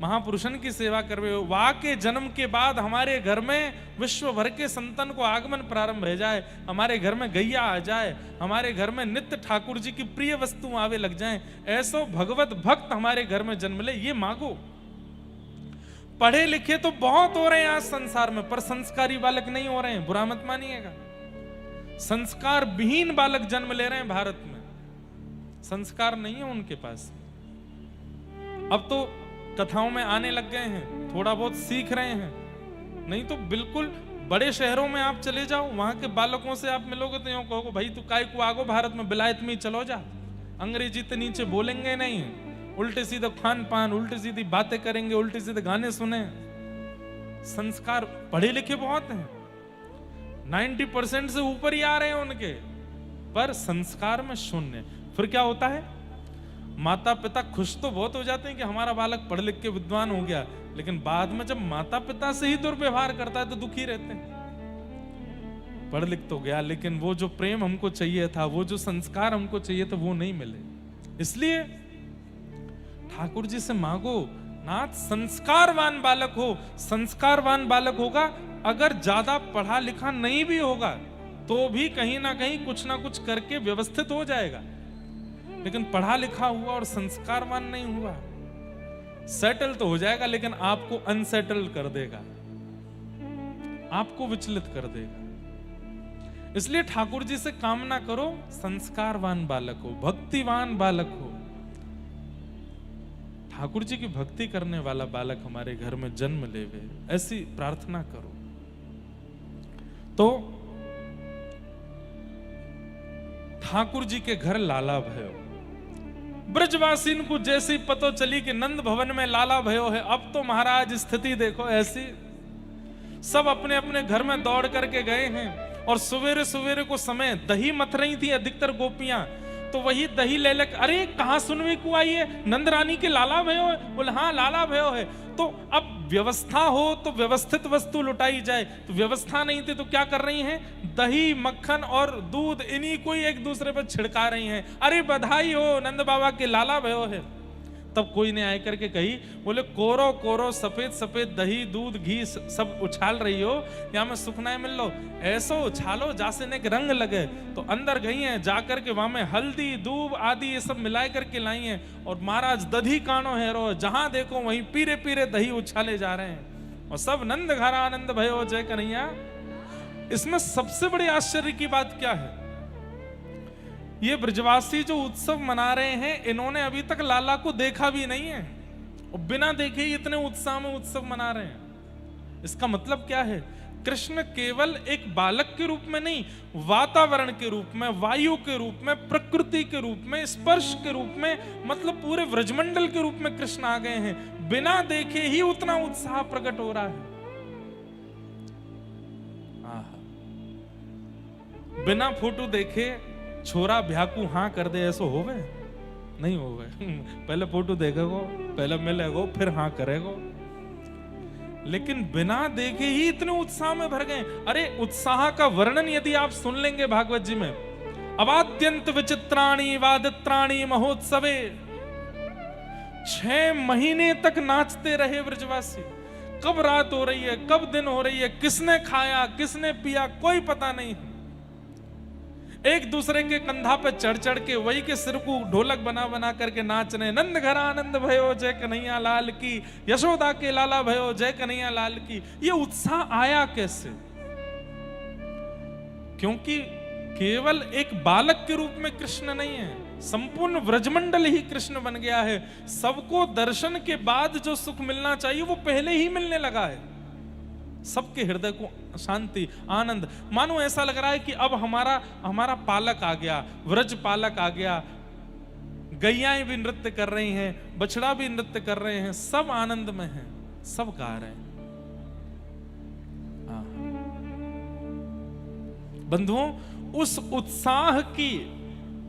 महापुरुषन की सेवा करवे हो। वा के जन्म के बाद हमारे घर में विश्व भर के संतन को आगमन प्रारंभ हो जाए, हमारे घर में गैया आ जाए, हमारे घर में नित्य ठाकुर जी की प्रिय वस्तु आवे लग जाएं, ऐसो भगवत भक्त हमारे घर में जन्म ले, ये मांगो। पढ़े लिखे तो बहुत हो रहे हैं आज संसार में, पर संस्कारी बालक नहीं हो रहे हैं, बुरा मत मानिएगा। संस्कार विहीन बालक जन्म ले रहे हैं भारत में, संस्कार नहीं है उनके पास। अब तो कथाओं में आने लग गए हैं, थोड़ा बहुत सीख रहे हैं, नहीं तो बिल्कुल बड़े शहरों में आप चले जाओ, वहां के बालकों से आप मिलोगे तो यूं कहोगे भाई तू काय को आगो, भारत में विलायत में चलो जा, अंग्रेजी तो नीचे बोलेंगे नहीं, उल्टे सीधे खान पान, उल्टी सीधी बातें करेंगे, उल्टे सीधे गाने सुने। संस्कार पढ़े लिखे बहुत हैं, 90% से ऊपर ही आ रहे हैं उनके, पर संस्कार में शून्य। फिर क्या होता है, माता पिता खुश तो बहुत हो जाते हैं कि हमारा बालक पढ़ लिख के विद्वान हो गया, लेकिन बाद में जब माता पिता से ही दुर्व्यवहार करता है तो दुखी रहते हैं। पढ़ लिख तो गया, लेकिन वो जो प्रेम हमको चाहिए था, वो जो संस्कार हमको चाहिए था, वो नहीं मिले। इसलिए ठाकुर जी से मांगो, नाथ संस्कारवान बालक हो। संस्कारवान बालक होगा, अगर ज्यादा पढ़ा लिखा नहीं भी होगा तो भी कहीं ना कहीं कुछ ना कुछ करके व्यवस्थित हो जाएगा, लेकिन पढ़ा लिखा हुआ और संस्कारवान नहीं हुआ, सेटल तो हो जाएगा लेकिन आपको अनसेटल कर देगा, आपको विचलित कर देगा। इसलिए ठाकुर जी से कामना करो संस्कारवान बालक हो, भक्तिवान बालक हो, ठाकुर जी की भक्ति करने वाला बालक हमारे घर में जन्म लेवे, ऐसी प्रार्थना करो। तो ठाकुर जी के घर लाला भयो, ब्रजवासीन को जैसी पतो चली कि नंद भवन में लाला भयो है, अब तो महाराज स्थिति देखो ऐसी, सब अपने अपने घर में दौड़ करके गए हैं। और सवेरे सवेरे को समय दही मथ रही थी अधिकतर गोपियां, तो वही दही ले ले, अरे कहां सुनने को आई है, नंद रानी के लाला भयो है, बोले हाँ लाला भयो है। तो अब व्यवस्था हो तो व्यवस्थित वस्तु लुटाई जाए, तो व्यवस्था नहीं थी तो क्या कर रही हैं, दही मक्खन और दूध इन्हीं को ही एक दूसरे पर छिड़का रही हैं, अरे बधाई हो नंद बाबा के लाला भयो है। तब कोई ने आए करके कही, बोले कोरो कोरो सफेद सफेद दही दूध घी सब उछाल रही हो, या में सुखनाए मिल लो, ऐसो उछालो जासे ने रंग लगे। तो अंदर गई हैं, जाकर के वहां में हल्दी दूब आदि ये सब मिलाए करके लाई हैं, और महाराज दधी कानो हेरो, जहां देखो वहीं पीरे पीरे दही उछाले जा रहे हैं, और सब नंद घर आनंद भयो जय कन्हैया। इसमें सबसे बड़ी आश्चर्य की बात क्या है, ये ब्रजवासी जो उत्सव मना रहे हैं, इन्होंने अभी तक लाला को देखा भी नहीं है, और बिना देखे ही इतने उत्साह में उत्सव मना रहे हैं। इसका मतलब क्या है, कृष्ण केवल एक बालक के रूप में नहीं, वातावरण के रूप में, वायु के रूप में, प्रकृति के रूप में, स्पर्श के रूप में, मतलब पूरे व्रजमंडल के रूप में कृष्ण आ गए हैं। बिना देखे ही उतना उत्साह प्रकट हो रहा है। बिना फोटो देखे छोरा भ्याकू हाँ कर दे, ऐसो होवे नहीं होवे। पहले फोटो देखेगो, पहले मिलेगो, फिर हाँ करेगो। लेकिन बिना देखे ही इतने उत्साह में भर गए। अरे उत्साह का वर्णन यदि आप सुन लेंगे भागवत जी में, अवाद्यंत विचित्राणी वादित्राणी महोत्सवे, 6 महीने तक नाचते रहे ब्रजवासी। कब रात हो रही है, कब दिन हो रही है, किसने खाया किसने पिया कोई पता नहीं। एक दूसरे के कंधा पे चढ़ चढ़ के वही के सिर को ढोलक बना बना करके नाच रहे। नंद घर आनंद भयो जय कन्हैया लाल की, यशोदा के लाला भयो जय कन्हैया लाल की। ये उत्साह आया कैसे? क्योंकि केवल एक बालक के रूप में कृष्ण नहीं है, संपूर्ण व्रजमंडल ही कृष्ण बन गया है। सबको दर्शन के बाद जो सुख मिलना चाहिए वो पहले ही मिलने लगा है। सबके हृदय को शांति आनंद, मानो ऐसा लग रहा है कि अब हमारा पालक आ गया, व्रज पालक आ गया। गैयाएं भी नृत्य कर रही हैं, बछड़ा भी नृत्य कर रहे हैं, सब आनंद में हैं, सब गा रहे हैं। बंधुओं, उस उत्साह की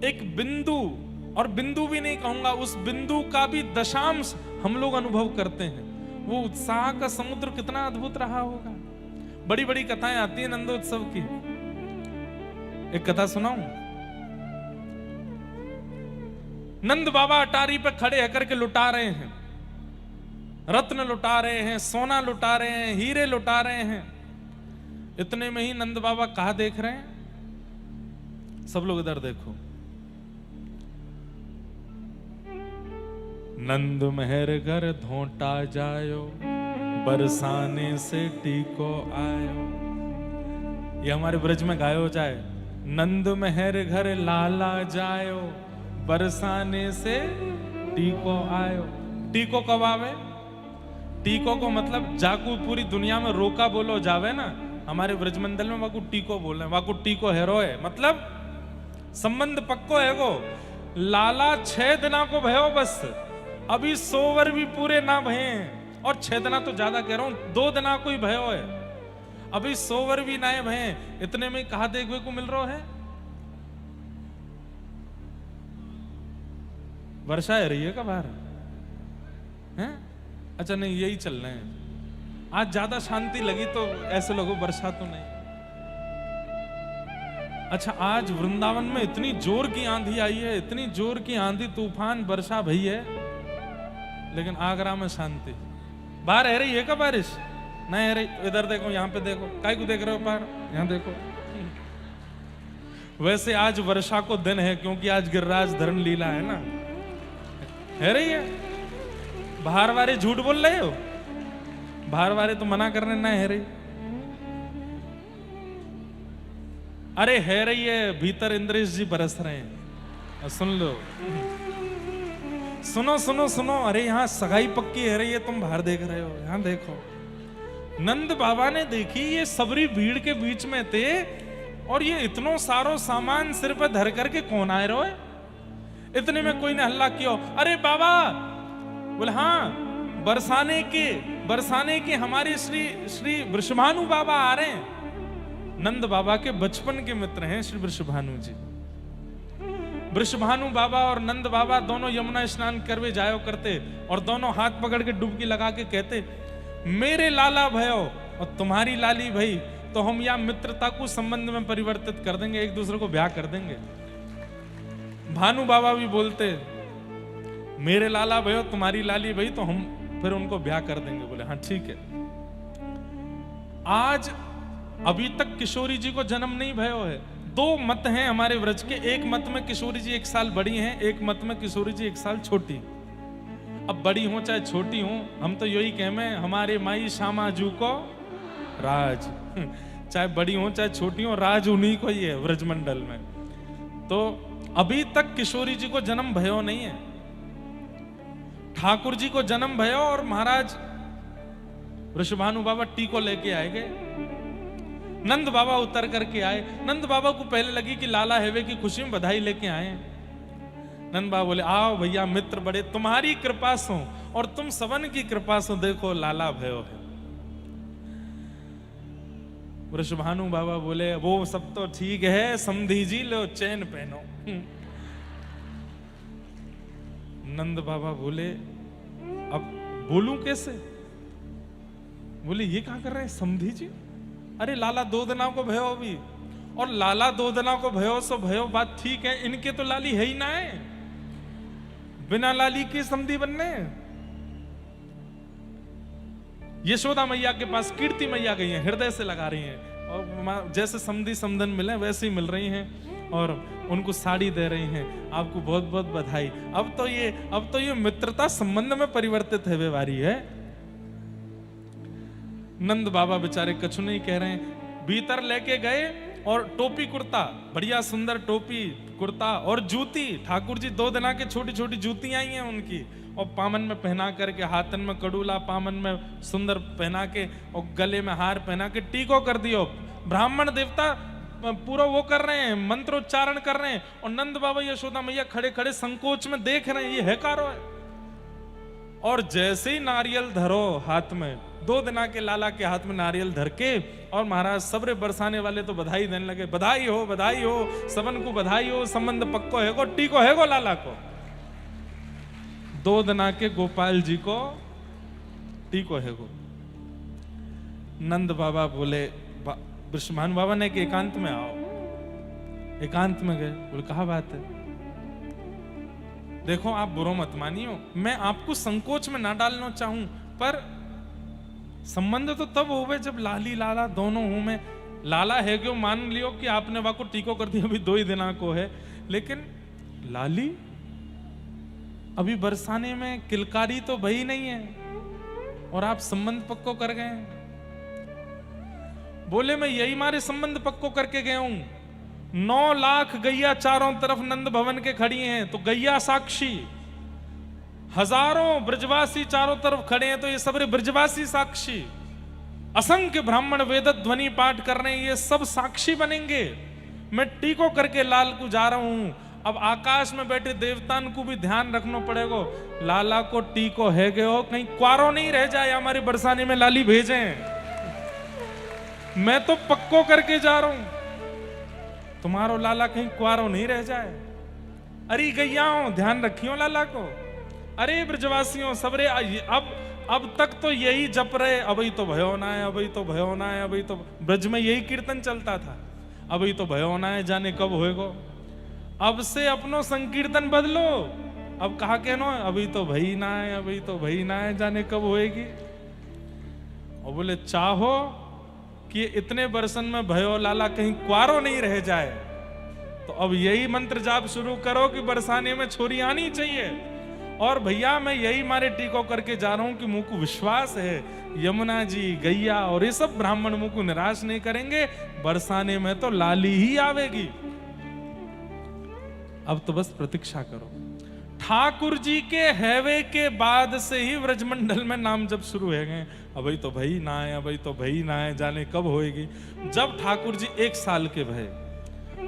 एक बिंदु, और बिंदु भी नहीं कहूंगा, उस बिंदु का भी दशांश हम लोग अनुभव करते हैं। वो उत्साह का समुद्र कितना अद्भुत रहा होगा। बड़ी बड़ी कथाएं आती हैं नंदोत्सव की। एक कथा सुनाऊं? नंद बाबा अटारी पे खड़े होकर के लुटा रहे हैं। रत्न लुटा रहे हैं, सोना लुटा रहे हैं, हीरे लुटा रहे हैं। इतने में ही नंद बाबा कहाँ देख रहे हैं? सब लोग इधर देखो। नंद महर घर धोटा जायो, बरसाने से टीको आयो। ये हमारे ब्रज में गायो जाए, नंद महर घर लाला जायो, बरसाने से टीको आयो। टीको कब आवे? टीको को मतलब जाकू पूरी दुनिया में रोका बोलो जावे ना, हमारे ब्रजमंडल में वाकू टीको बोल रहे हैं। वाकू टीको हेरो है, मतलब संबंध पक्को है गो। लाला 6 दिना को भयो, बस अभी 100 वर भी पूरे ना भये, और 6 दिना तो ज्यादा कह रहा हूं, 2 दिना को ही भयो है, अभी 100 वर भी ना भये। इतने में कहा देखने को मिल रहा है? वर्षा है रही है का बाहर है? अच्छा नहीं, यही चल रहे हैं। आज ज्यादा शांति लगी तो ऐसे लोगों वर्षा तो नहीं। अच्छा, आज वृंदावन में इतनी जोर की आंधी आई है, इतनी जोर की आंधी तूफान वर्षा भई है, लेकिन आगरा में शांति। बाहर है रही है क्या बारिश? नहीं है रही। इधर देखो, यहाँ पे देखो, काय को देख रहे हो बाहर? यहाँ देखो। वैसे आज वर्षा को दिन है, क्योंकि आज गिरिराज धरण लीला है ना। है रही है? बाहर वाले झूठ बोल रहे हो, बाहर वाले तो मना करने ना है रही। अरे है रही है, भीतर इंद्रेश जी बरस रहे हैं। सुन लो, सुनो सुनो सुनो। अरे यहाँ सगाई पक्की है रही है, तुम बाहर देख रहे हो, यहाँ देखो। नंद बाबा ने देखी, ये सबरी भीड़ के बीच में थे, और ये इतनो सारो सामान सिर पर धर करके कौन आए रहो है? इतने में कोई ने हल्ला किया, अरे बाबा। बोले हाँ, बरसाने के हमारे श्री वृषभानु बाबा आ रहे हैं। नंद बाबा के बचपन के मित्र हैं श्री वृषभानु जी। वृषभानु बाबा और नंद बाबा दोनों यमुना स्नान करवे जायो करते, और दोनों हाथ पकड़ के डुबकी लगा के कहते, मेरे लाला भयो और तुम्हारी लाली भई, तो हम या मित्रता को संबंध में परिवर्तित कर देंगे, एक दूसरे को ब्याह कर देंगे। भानु बाबा भी बोलते, मेरे लाला भयो तुम्हारी लाली भई, तो हम फिर उनको ब्याह कर देंगे। बोले हाँ ठीक है। आज अभी तक किशोरी जी को जन्म नहीं भयो है। 2 मत हैं हमारे व्रज के, एक मत में किशोरी जी 1 साल बड़ी हैं, एक मत में किशोरी जी 1 साल छोटी। अब बड़ी हो चाहे छोटी हो, हम तो यही कहमे, हमारे माई श्यामा जू को राज। चाहे बड़ी हो चाहे छोटी हो, राज उन्हीं को ही है व्रजमंडल में। तो अभी तक किशोरी जी को जन्म भयो नहीं है। ठाकुर जी को जन्म भयो, और महाराज वृषभानु बाबा टीको लेके आए गए। नंद बाबा उतर करके आए। नंद बाबा को पहले लगी कि लाला हेवे की खुशी में बधाई लेके आए। नंद बाबा बोले, आओ भैया, मित्र बड़े, तुम्हारी कृपा सो और तुम सबन की कृपा सो, देखो लाला भयो है। वृषभानु बाबा बोले, वो सब तो ठीक है, समधी जी लो चैन पहनो। नंद बाबा बोले, अब बोलूं कैसे? बोले, ये क्या कर रहे हैं समधी जी? अरे लाला 2 दिना को भयो अभी, और लाला 2 दिना को भयो सो भयो, बात ठीक है, इनके तो लाली है ही ना है, बिना लाली के समधी बनने। यशोदा मैया के पास कीर्ति मैया गई हैं, हृदय से लगा रही हैं, और जैसे समधी समधन मिले वैसे ही मिल रही हैं, और उनको साड़ी दे रही हैं। आपको बहुत बहुत बधाई। अब तो ये मित्रता संबंध में परिवर्तित है व्यवहारी है। नंद बाबा बेचारे कछु नहीं कह रहे हैं। भीतर लेके गए, और टोपी कुर्ता, बढ़िया सुंदर टोपी कुर्ता और जूती, ठाकुर जी 2 दिना के छोटी छोटी जूती आई हैं उनकी, और पामन में पहना करके, हाथन में कड़ूला, पामन में सुंदर पहना के, और गले में हार पहना के टीको कर दियो। ब्राह्मण देवता पूरा वो कर रहे हैं, मंत्रोच्चारण कर रहे हैं, और नंद बाबा यशोदा मैया खड़े खड़े संकोच में देख रहे हैं, ये है कारो है। और जैसे ही नारियल धरो हाथ में, 2 दिना के लाला के हाथ में नारियल धर के, और महाराज सबरे बरसाने वाले तो बधाई देने लगे, बधाई हो, सबन को बधाई हो, संबंध पक्को है को, टीको है को लाला को। 2 दिना के गोपाल जी को टीको है को। नंद बाबा बोले, वृषभानु बाबा ने कि एकांत में आओ। एकांत में गए। बोले, कहा बात है? देखो आप बुरो मत मानियो, मैं आपको संकोच में ना डालना चाहूं, पर संबंध तो तब होवे जब लाली लाला दोनों हूं मैं। लाला है क्यों मान लियो कि आपने वाको टीको कर दिया, अभी 2 ही दिना को है, लेकिन लाली अभी बरसाने में किलकारी तो भई नहीं है और आप संबंध पक्को कर गए। बोले मैं यही मारे संबंध पक्को करके गया हूं। 9 लाख गैया चारों तरफ नंद भवन के खड़ी हैं, तो गैया साक्षी, हजारों ब्रजवासी चारों तरफ खड़े हैं, तो ये सब ब्रजवासी साक्षी, असंख्य ब्राह्मण वेद ध्वनि पाठ कर रहे हैं, ये सब साक्षी बनेंगे। मैं टीको करके लाल को जा रहा हूं। अब आकाश में बैठे देवतान को भी ध्यान रखना पड़ेगा, लाला को टीको है गए हो, कहीं क्वारो नहीं रह जाए, हमारे बरसाने में लाली भेजें। मैं तो पक्को करके जा रहा हूं, तुम्हारो लाला कहीं क्वारो नहीं रह जाए। अरे गैयाओं ध्यान रखियो लाला को। अरे ब्रजवासियों सबरे अब तक तो यही जप रहे, अभी तो भयो ना है, अभी तो भयो ना है, अभी तो ब्रज में यही कीर्तन चलता था, अभी तो भयो ना है, जाने कब होएगो। अब से अपनो संकीर्तन बदलो, अब कहा कहनो अभी तो भई ना है, अभी तो भई ना है, जाने कब होएगी। और बोले चाहो कि इतने बरसन में भयो लाला कहीं क्वारो नहीं रह जाए, तो अब यही मंत्र जाप शुरू करो कि बरसाने में छोरी आनी चाहिए। और भैया मैं यही मारे टीको करके जा रहा हूं कि मुझको विश्वास है यमुना जी, गैया और ये सब ब्राह्मण मुझको निराश नहीं करेंगे, बरसाने में तो लाली ही आवेगी। अब तो बस प्रतीक्षा करो। ठाकुर जी के हैवे के बाद से ही व्रजमंडल में नाम जब शुरू हो गए, अभी तो भई ना है, अभी तो भई ना है, जाने कब होएगी। जब ठाकुर जी 1 साल के भय,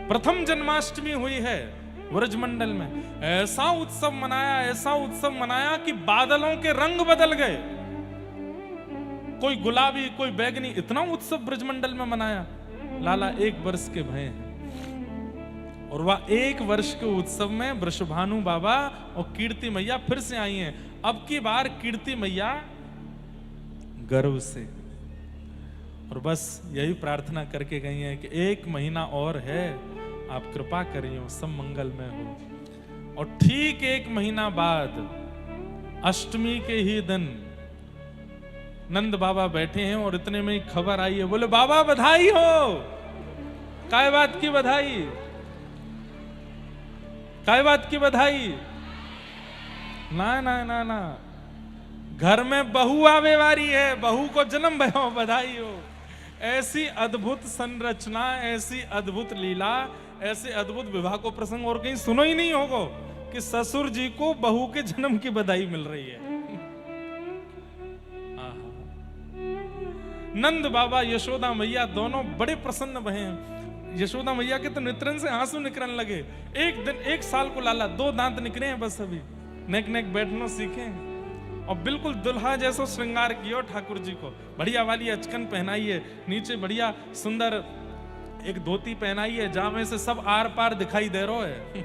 प्रथम जन्माष्टमी हुई है व्रजमंडल में, ऐसा उत्सव मनाया, ऐसा उत्सव मनाया कि बादलों के रंग बदल गए, कोई गुलाबी कोई बैगनी, इतना उत्सव ब्रजमंडल में मनाया। लाला 1 वर्ष के भय हैं, और वह 1 वर्ष के उत्सव में वृषभानु बाबा और कीर्ति मैया फिर से आई हैं। अब की बार कीर्ति मैया गर्व से, और बस यही प्रार्थना करके गई हैं कि 1 महीना और है, आप कृपा करियो सब मंगल में हो। और ठीक 1 महीना बाद अष्टमी के ही दिन नंद बाबा बैठे हैं और इतने में ही खबर आई है, बोले बाबा बधाई हो। काय बात की बधाई, काय बात की बधाई? ना ना ना ना, घर में बहू आवे वारी है, बहू को जन्म भयो, बधाई हो। ऐसी अद्भुत संरचना, ऐसी अद्भुत लीला, ऐसे अद्भुत विवाह को प्रसंग और कहीं सुनो ही नहीं होगा कि ससुर जी को बहू के जन्म की बधाई मिल रही है। नंद बाबा यशोदा मैया दोनों बड़े प्रसन्न भये हैं। यशोदा मैया के तो नेत्रन से आंसू निकलने लगे। 1 साल को लाला 2 दांत निकले हैं बस, अभी नेक नेक बैठना सीखे और बिल्कुल दुल्हा जैसा श्रृंगार किया ठाकुर जी को। बढ़िया वाली अचकन पहनाई है, नीचे बढ़िया सुंदर एक धोती पहनाई है, जहां में से सब आर पार दिखाई दे रहा है।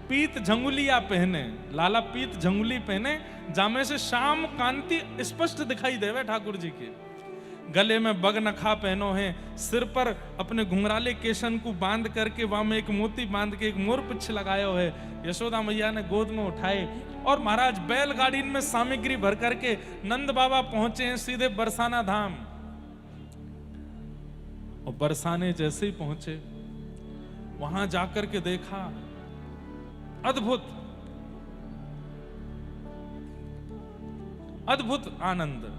पीत झंगुलिया पहने, लाला पीत झंगुली पहने, जहां में से शाम कांति स्पष्ट दिखाई देवे ठाकुर जी के। गले में बगनखा पहनो है, सिर पर अपने घुंघराले केशन को बांध करके वहां में एक मोती बांध के एक मोर पिछ लगाया है। यशोदा मैया ने गोद में उठाए और महाराज बैलगाड़ी में सामग्री भर करके नंद बाबा पहुंचे हैं सीधे बरसाना धाम। और बरसाने जैसे ही पहुंचे, वहां जाकर के देखा अद्भुत अद्भुत आनंद।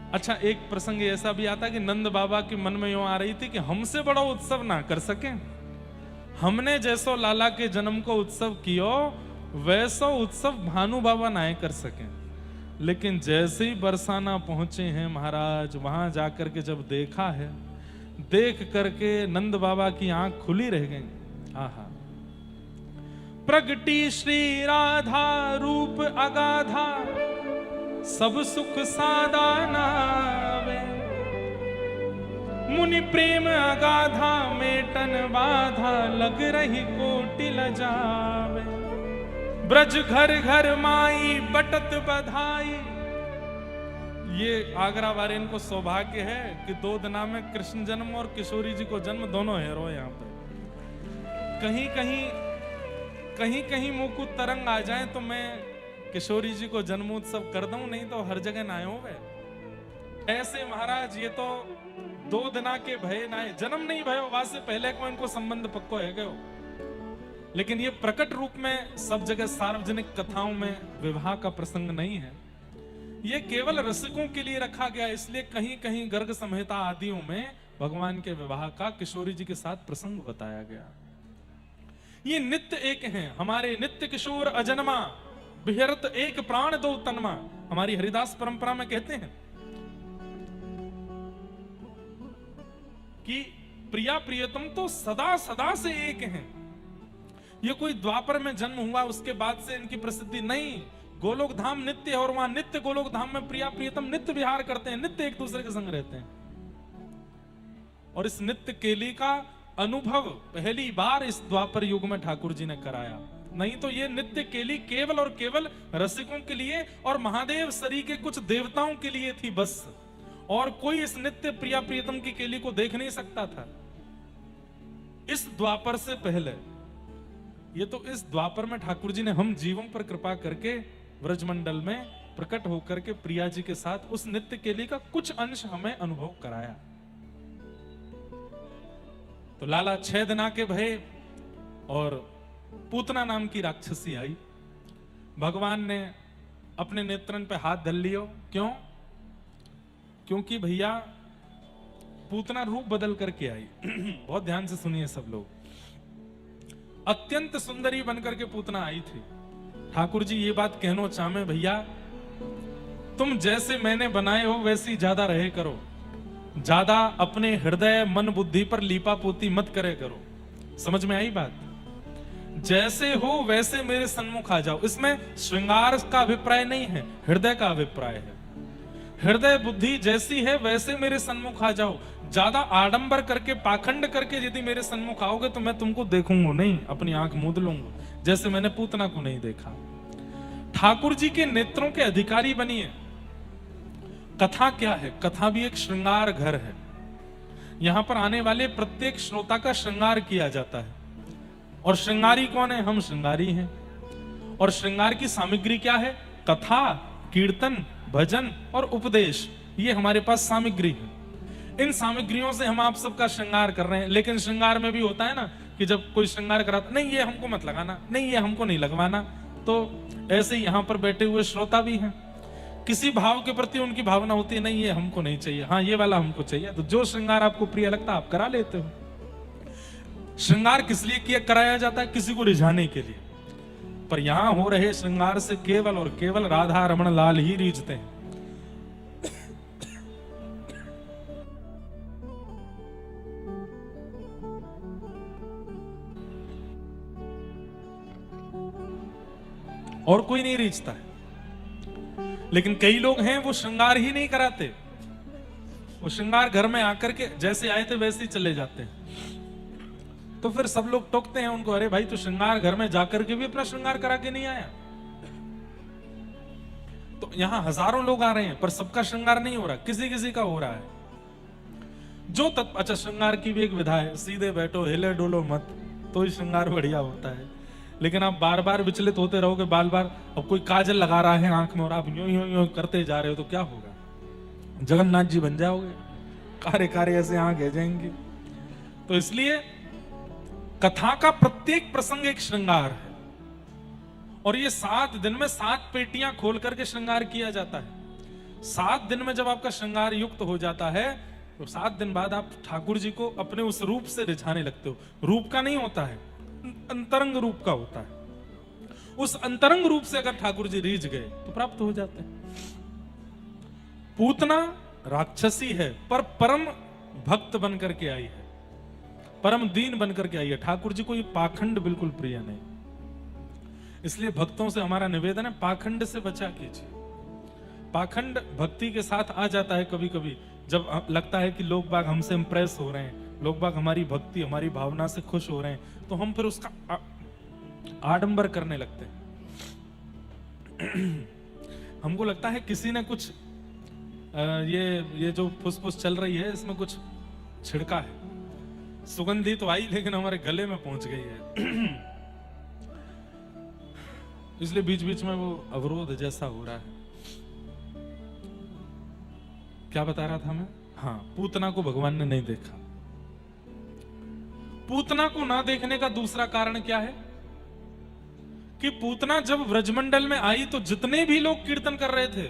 अच्छा, एक प्रसंग ऐसा भी आता कि नंद बाबा के मन में यूं आ रही थी कि हमसे बड़ा उत्सव ना कर सके, हमने जैसो लाला के जन्म को उत्सव कियो वैसो उत्सव भानु बाबा ना कर सके। लेकिन जैसे ही बरसाना पहुंचे हैं महाराज, वहां जाकर के जब देखा है, देख करके नंद बाबा की आंख खुली रह गई। आहा, प्रगटी श्री राधा रूप अगाधा, सब सुख सादा नावे, मुनि प्रेम अगाधा मेटन बाधा, लग रही कोटि लजावे, ब्रज घर घर माई बटत बधाई। ये आगरा वाले इनको सौभाग्य है कि 2 दिना में कृष्ण जन्म और किशोरी जी को जन्म दोनों हीरो यहाँ पे। कहीं कहीं मुंह को तरंग आ जाए तो मैं किशोरी जी को जन्मोत्सव कर दूं, नहीं तो हर जगह ना हो वे। ऐसे महाराज ये तो 2 दिना के भय ना जन्म नहीं भयो वासे पहले को इनको संबंध पक्को है गयो। लेकिन ये प्रकट रूप में सब जगह सार्वजनिक कथाओं में विवाह का प्रसंग नहीं है, ये केवल रसिकों के लिए रखा गया। इसलिए कहीं कहीं गर्ग संहिता आदियों में भगवान के विवाह का किशोरी जी के साथ प्रसंग बताया गया। ये नित्य एक हैं, हमारे नित्य किशोर अजन्मा, बिहरत एक प्राण दो तन्मा। हमारी हरिदास परंपरा में कहते हैं कि प्रिया प्रियतम तो सदा सदा से एक हैं। ये कोई द्वापर में जन्म हुआ उसके बाद से इनकी प्रसिद्धि नहीं। गोलोक धाम नित्य है और वहां नित्य गोलोक धाम में प्रिया प्रियतम नित्य विहार करते हैं, नित्य एक दूसरे के संग रहते हैं। और इस नित्य केली का अनुभव पहली बार इस द्वापर युग में ठाकुर जी ने कराया। नहीं तो ये नित्य केली केवल और केवल रसिकों के लिए और महादेव सरी के कुछ देवताओं के लिए थी बस। और कोई इस नित्य प्रिया प्रियतम की केली को देख नहीं सकता था। इस द्वापर से पहले, ये तो इस द्वापर में ठाकुर जी ने हम जीवों पर कृपा करके व्रजमंडल में प्रकट होकर के प्रिया जी के साथ उस नित्य केली का कुछ अंश हमें अनुभव कराया। तो लाला 6 दिना के भय और पूतना नाम की राक्षसी आई। भगवान ने अपने नेत्रन पे हाथ धर लियो। क्यों? क्योंकि भैया पूतना रूप बदल करके आई। बहुत ध्यान से सुनिए सब लोग। अत्यंत सुंदरी बनकर के पूतना आई थी। ठाकुर जी ये बात कहना चाहे भैया, तुम जैसे मैंने बनाए हो वैसी ज्यादा रहे करो, ज्यादा अपने हृदय मन बुद्धि पर लीपा पोती मत करे करो। समझ में आई बात? जैसे हो वैसे मेरे सन्मुख आ जाओ। इसमें श्रृंगार का अभिप्राय नहीं है, हृदय का अभिप्राय है। हृदय बुद्धि जैसी है वैसे मेरे सन्मुख आ जाओ। ज्यादा आडंबर करके पाखंड करके यदि मेरे सन्मुख आओगे तो मैं तुमको देखूंगा नहीं, अपनी आंख मूंद लूंगा, जैसे मैंने पूतना को नहीं देखा। ठाकुर जी के नेत्रों के अधिकारी बनिए। कथा क्या है? कथा भी एक श्रृंगार घर है। यहां पर आने वाले प्रत्येक श्रोता का श्रृंगार किया जाता है। और श्रृंगारी कौन है? हम श्रृंगारी हैं। और श्रृंगार की सामग्री क्या है? कथा, कीर्तन, भजन और उपदेश, ये हमारे पास सामग्री है। इन सामग्रियों से हम आप सबका श्रृंगार कर रहे हैं। लेकिन श्रृंगार में भी होता है ना कि जब कोई श्रृंगार कराता, नहीं ये हमको मत लगाना, नहीं ये हमको नहीं लगवाना। तो ऐसे यहां पर बैठे हुए श्रोता भी हैं, किसी भाव के प्रति उनकी भावना होती है, नहीं ये हमको नहीं चाहिए, हाँ ये वाला हमको चाहिए। तो जो श्रृंगार आपको प्रिय लगता है आप करा लेते हो। श्रृंगार किस लिए किया कराया जाता है? किसी को रिझाने के लिए। पर यहां हो रहे श्रृंगार से केवल और केवल राधा रमण लाल ही रीझते हैं। और कोई नहीं रीझता है। लेकिन कई लोग हैं वो श्रृंगार ही नहीं कराते। वो श्रृंगार घर में आकर के जैसे आए थे वैसे ही चले जाते हैं। तो फिर सब लोग टोकते हैं उनको, अरे भाई तू श्रृंगार घर में जाकर के भी अपना श्रृंगार करा के नहीं आया। तो यहां हजारों लोग आ रहे हैं पर सबका श्रृंगार नहीं हो रहा, किसी किसी का हो रहा है। जो अच्छा, श्रृंगार की भी एक विधा है, सीधे बैठो हिले डोलो मत, तो ही श्रृंगार बढ़िया होता है। लेकिन आप बार बार विचलित होते रहोगे, बार बार अब कोई काजल लगा रहा है आंख में और आप यूं यूं यूं करते जा रहे हो, तो क्या होगा? जगन्नाथ जी बन जाओगे, कारे कारे ऐसे आंख है जाएंगे। तो इसलिए कथा का प्रत्येक प्रसंग एक श्रृंगार है। और ये 7 दिन में 7 पेटियां खोल करके श्रृंगार किया जाता है। 7 दिन में जब आपका श्रृंगार युक्त हो जाता है तो 7 दिन बाद आप ठाकुर जी को अपने उस रूप से रिझाने लगते हो। रूप का नहीं होता है, अंतरंग रूप का होता है। उस अंतरंग रूप से अगर ठाकुर जी रीझ गए तो प्राप्त हो जाते हैं। पूतना राक्षसी है पर परम भक्त बनकर के आई है, परम दीन बनकर के आई है। ठाकुर जी को ये पाखंड बिल्कुल प्रिय नहीं। इसलिए भक्तों से हमारा निवेदन है, पाखंड से बचा कीजिए। पाखंड भक्ति के साथ आ जाता है कभी कभी, जब लगता है कि लोग बाग हमसे इंप्रेस हो रहे हैं, लोग बाग हमारी भक्ति हमारी भावना से खुश हो रहे हैं, तो हम फिर उसका आडंबर करने लगते हैं। हमको लगता है किसी ने कुछ ये जो फुसफुस चल रही है इसमें कुछ छिड़का है, सुगंधी तो आई लेकिन हमारे गले में पहुंच गई है। इसलिए बीच बीच में वो अवरोध जैसा हो रहा है। क्या बता रहा था मैं? हाँ, पूतना को भगवान ने नहीं देखा। पूतना को ना देखने का दूसरा कारण क्या है कि पूतना जब व्रजमंडल में आई तो जितने भी लोग कीर्तन कर रहे थे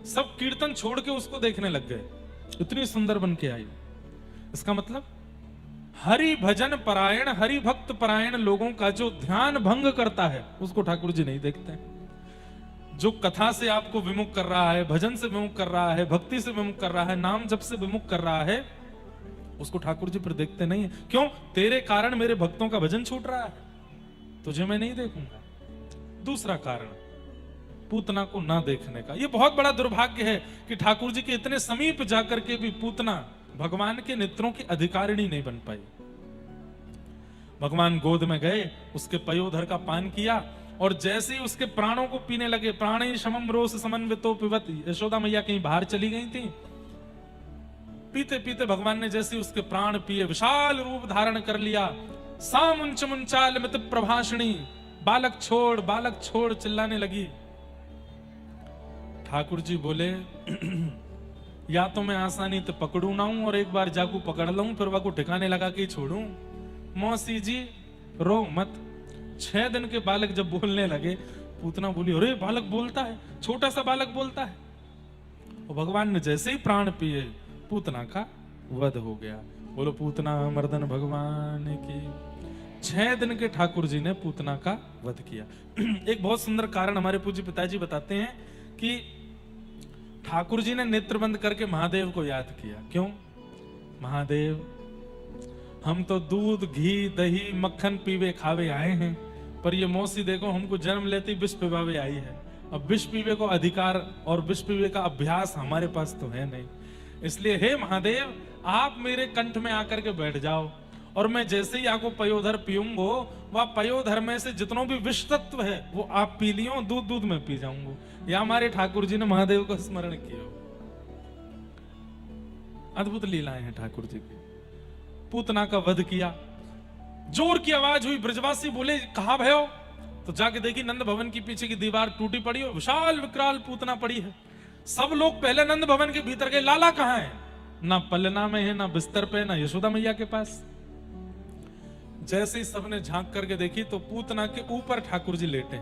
सब कीर्तन छोड़ के उसको देखने लग गए। इतनी सुंदर बन के आई। इसका मतलब हरि भजन परायण, हरि भक्त परायण लोगों का जो ध्यान भंग करता है उसको ठाकुर जी नहीं देखते हैं। जो कथा से आपको विमुख कर रहा है, भजन से विमुख कर रहा है, भक्ति से विमुख कर रहा है, नाम जप से विमुख कर रहा है, उसको ठाकुर जी फिर देखते नहीं है। क्यों? तेरे कारण मेरे भक्तों का भजन छूट रहा है, तुझे मैं नहीं देखूंगा। दूसरा कारण पूतना को ना देखने का। यह बहुत बड़ा दुर्भाग्य है कि ठाकुर जी के इतने समीप जाकर के भी पूतना भगवान के नेत्रों की अधिकारिणी नहीं बन पाई। भगवान गोद में गए, उसके पयोधर का पान किया और जैसे ही उसके प्राणों को पीने लगे, प्राणी समम रोष समन्वितो पिबती, यशोदा मैया कहीं बाहर चली गई थी। पीते पीते भगवान ने जैसे उसके प्राण पिए, विशाल रूप धारण कर लिया। सामुंच मुंचाल मित प्रभाषणी, बालक छोड़ चिल्लाने लगी। ठाकुर जी बोले या तो मैं आसानी तो पकड़ू ना हूं और एक बार जाकू पकड़ लूं फिर वाकू ठिकाने लगा के छोड़ू। मौसी जी रो मत। 6 दिन के बालक जब बोलने लगे, पूतना बोली अरे बालक बोलता है, छोटा सा बालक बोलता है। और भगवान ने जैसे ही प्राण पिए पूतना का वध हो गया। बोलो पूतना मर्दन भगवान की। 6 दिन के ठाकुर जी ने पूतना का वध किया। एक बहुत सुंदर कारण हमारे पूज्य पिताजी बताते हैं कि ठाकुर जी ने नेत्र बंद करके महादेव को याद किया। क्यों? महादेव हम तो दूध घी दही मक्खन पीवे खावे आए हैं, पर ये मौसी देखो हमको जन्म लेती विष पिवावे आई है। अब विष पीवे को अधिकार और विष पीवे का अभ्यास हमारे पास तो है नहीं, इसलिए हे महादेव आप मेरे कंठ में आकर के बैठ जाओ और मैं जैसे ही आपको पयोधर पीऊंगो, वह पयोधर में से जितनों भी विष तत्व है वो आप पी लियो, दूध में पी जाऊंगो। या हमारे ठाकुर जी ने महादेव को स्मरण किया। अद्भुत लीलाएं हैं ठाकुर जी की। पूतना का वध किया, जोर की आवाज हुई, ब्रजवासी बोले कहा भयो? तो जाके देखी नंद भवन की पीछे की दीवार टूटी पड़ी और विशाल विकराल पूतना पड़ी है। सब लोग पहले नंद भवन के भीतर गए, लाला कहां है? ना पलना में है, ना बिस्तर पे, ना यशोदा मैया के पास। जैसे ही सबने झांक करके देखी तो पूतना के ऊपर ठाकुर जी लेटे।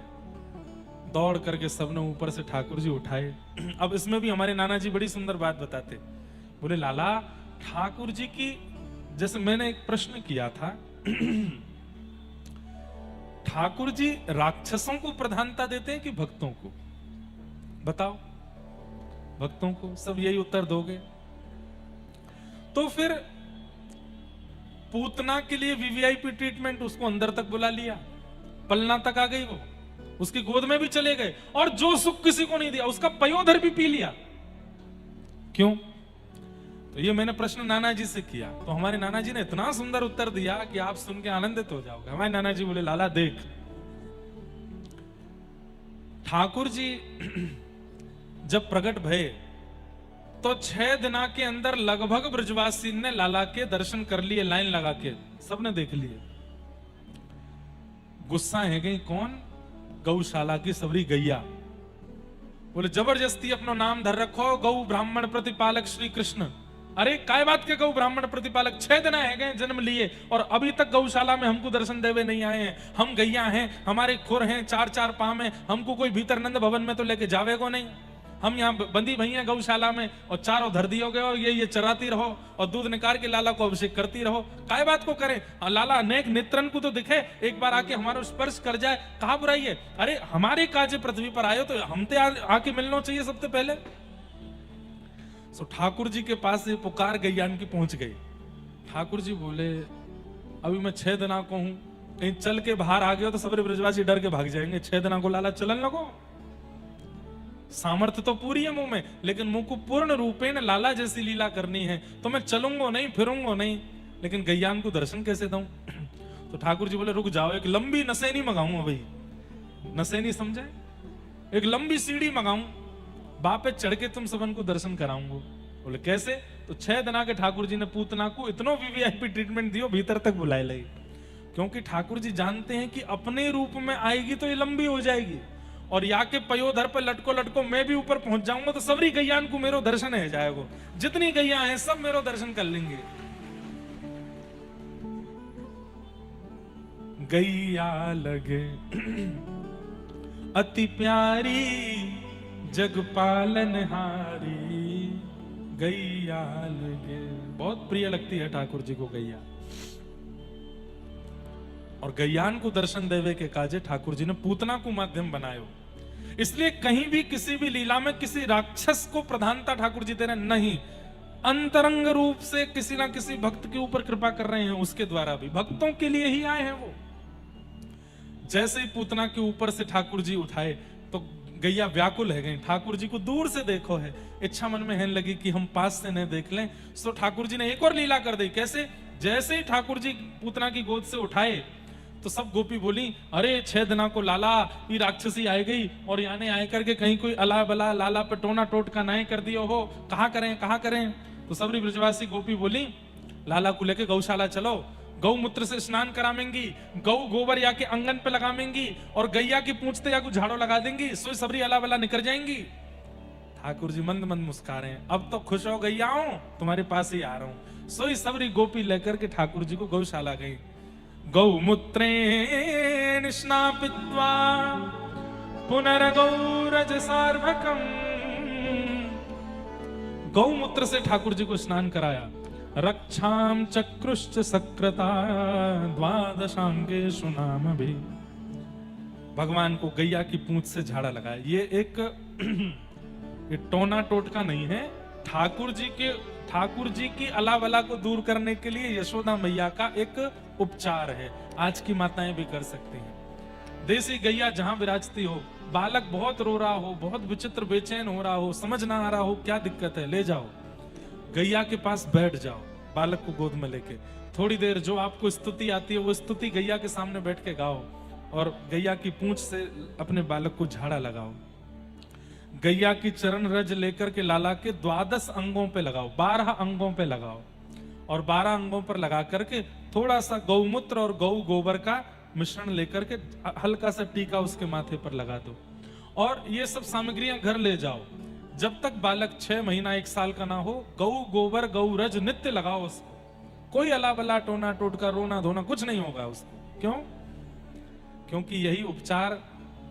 दौड़ करके सबने ऊपर से ठाकुर जी उठाए। अब इसमें भी हमारे नाना जी बड़ी सुंदर बात बताते, बोले लाला ठाकुर जी की, जैसे मैंने एक प्रश्न किया था ठाकुर जी राक्षसों को प्रधानता देते हैं कि भक्तों को? बताओ, भक्तों को। सब यही उत्तर दोगे। तो फिर पूतना के लिए वीवीआईपी ट्रीटमेंट, उसको अंदर तक बुला लिया, पलना तक आ गई, वो उसकी गोद में भी चले गए और जो सुख किसी को नहीं दिया उसका पयोधर भी पी लिया। क्यों? तो ये मैंने प्रश्न नाना जी से किया, तो हमारे नाना जी ने इतना सुंदर उत्तर दिया कि आप सुन के आनंदित हो जाओगे। हमारे नाना जी बोले लाला देख, ठाकुर जी जब प्रकट भये तो 6 दिना के अंदर लगभग ब्रजवासी ने लाला के दर्शन कर लिए, लाइन लगा के सबने देख लिए। गुस्सा है गई कौन? गौशाला की सबरी गैया। बोले जबरदस्ती अपना नाम धर रखो, गौ ब्राह्मण प्रतिपालक श्री कृष्ण। अरे काय बात के गौ ब्राह्मण प्रतिपालक? 6 दिन है गए जन्म लिए और अभी तक गौशाला में हमको दर्शन देवे नहीं आए हैं। हम गैया हैं, हमारे खुर हैं, 4-4 पांव हैं, हमको कोई भीतर नंद भवन में तो लेके जावे को नहीं। हम यहाँ बंदी भई हैं गौशाला में और चारों धर दियो गए और ये चराती रहो और दूध निकाल के लाला को अभिषेक करती रहो। काय बात को करें? लाला अनेक नेत्रन को तो दिखे, एक बार आके हमारा स्पर्श कर जाए, कहा बुराई है? अरे हमारे काजे पृथ्वी पर आयो तो हमते आके मिलना चाहिए सबसे पहले। सो ठाकुर जी के पास ये पुकार गैयान की पहुंच गई। ठाकुर जी बोले अभी मैं 6 दिना को हूं, कहीं चल के बाहर आ गया तो सबरे ब्रजवासी डर के भाग जाएंगे। 6 दिना को लाला चलन लगो। सामर्थ्य तो पूरी है मुंह में, लेकिन मुंह को पूर्ण रूपेण लाला जैसी लीला करनी है तो मैं चलूंगा नहीं, फिरूंगा नहीं, लेकिन गैयान को दर्शन कैसे दूं? तो ठाकुर जी बोले रुक जाओ, एक लंबी नसैनी मंगाऊं। अभी नसैनी समझे? एक लंबी सीढ़ी मंगाऊं, बापे चढ़ के तुम सबन को दर्शन कराऊंगा। बोले कैसे? तो 6 दिना के ठाकुर जी ने पूतना को इतनो वीवीआईपी ट्रीटमेंट दियो, भीतर तक बुलाए लगी। क्योंकि ठाकुर जी जानते हैं कि अपने रूप में आएगी तो ये लंबी हो जाएगी और या के पयोधर पर लटको लटको मैं भी ऊपर पहुंच जाऊंगा तो सबरी गैयान को मेरो दर्शन है जाएगो। जितनी गैया हैं सब मेरो दर्शन कर लेंगे। गैया लगे अति प्यारी जग पालनहारी, गैया लगे। बहुत प्रिय लगती है ठाकुर जी को गैया। और गैयान को दर्शन देवे के काजे ठाकुर जी ने पूतना को माध्यम बनायो। इसलिए कहीं भी किसी भी लीला में किसी राक्षस को प्रधानता ठाकुर जी दे रहे नहीं, अंतरंग रूप से किसी ना किसी भक्त के ऊपर कृपा कर रहे हैं। उसके द्वारा भी भक्तों के लिए ही आए हैं वो। जैसे ही पूतना के ऊपर से ठाकुर जी उठाए तो गैया व्याकुल है गई। ठाकुर जी को दूर से देखो है, इच्छा मन में है लगी कि हम पास से न देख लें। सो ठाकुर जी ने एक और लीला कर दी। कैसे? जैसे ही ठाकुर जी पूतना की गोद से उठाए तो सब गोपी बोली, अरे 6 दिना को लाला ये राक्षसी आए गई और याने आए करके कहीं कोई अला बला लाला पे टोना टोट का नाय कर दियो हो, कहां करें कहां करें। तो सबरी ब्रजवासी गोपी बोली, लाला को लेके गौशाला चलो, गौमूत्र से स्नान करावेंगी, गौ गोबर या के आंगन पे लगावेंगी और गैया की पूंछते या को झाड़ो लगा देंगी, सोई सबरी अला बला निकल जाएंगी। ठाकुर जी मंद मंद मुस्कुरा रहे हैं, अब तो खुश हो गैया हूं, तुम्हारे पास ही आ रहा हूं। सोई सबरी गोपी लेकर के ठाकुर जी को गौशाला गई। गौमूत्रेण स्नापित्वा पुनर्गौरज सार्वकम। गौमूत्र से ठाकुर जी को स्नान कराया। रक्षाम चक्रुश्च सक्रता द्वादशांगे सुनाम भी। भगवान को गैया की पूंछ से झाड़ा लगाया। ये एक ये टोना टोटका नहीं है। ठाकुर जी की अलावला को दूर करने के लिए यशोदा मैया का एक उपचार है। आज की माताएं भी कर सकती हैं। देसी गैया जहां विराजती हो, बालक बहुत रो रहा हो, बहुत विचित्र बेचैन हो रहा हो, समझ ना आ रहा हो क्या दिक्कत है, ले जाओ गैया के पास बैठ जाओ, बालक को गोद में लेके थोड़ी देर जो आपको स्तुति आती है वो स्तुति गैया के सामने बैठ के गाओ और गैया की पूंछ से अपने बालक को झाड़ा लगाओ। गैया की चरण रज लेकर के लाला के 12 अंगों पे लगाओ, 12 अंगों पे लगाओ और 12 अंगों पर लगा करके थोड़ा सा गौमूत्र और गौ गोबर का मिश्रण लेकर के हल्का सा टीका उसके माथे पर लगा दो और ये सब सामग्रियां घर ले जाओ। जब तक बालक 6 महीना 1 साल का ना हो, गौ गोबर गौ रज नित्य लगाओ उसको। कोई अला बला टोना टोटका रोना धोना कुछ नहीं होगा उसको। क्यों? क्योंकि यही उपचार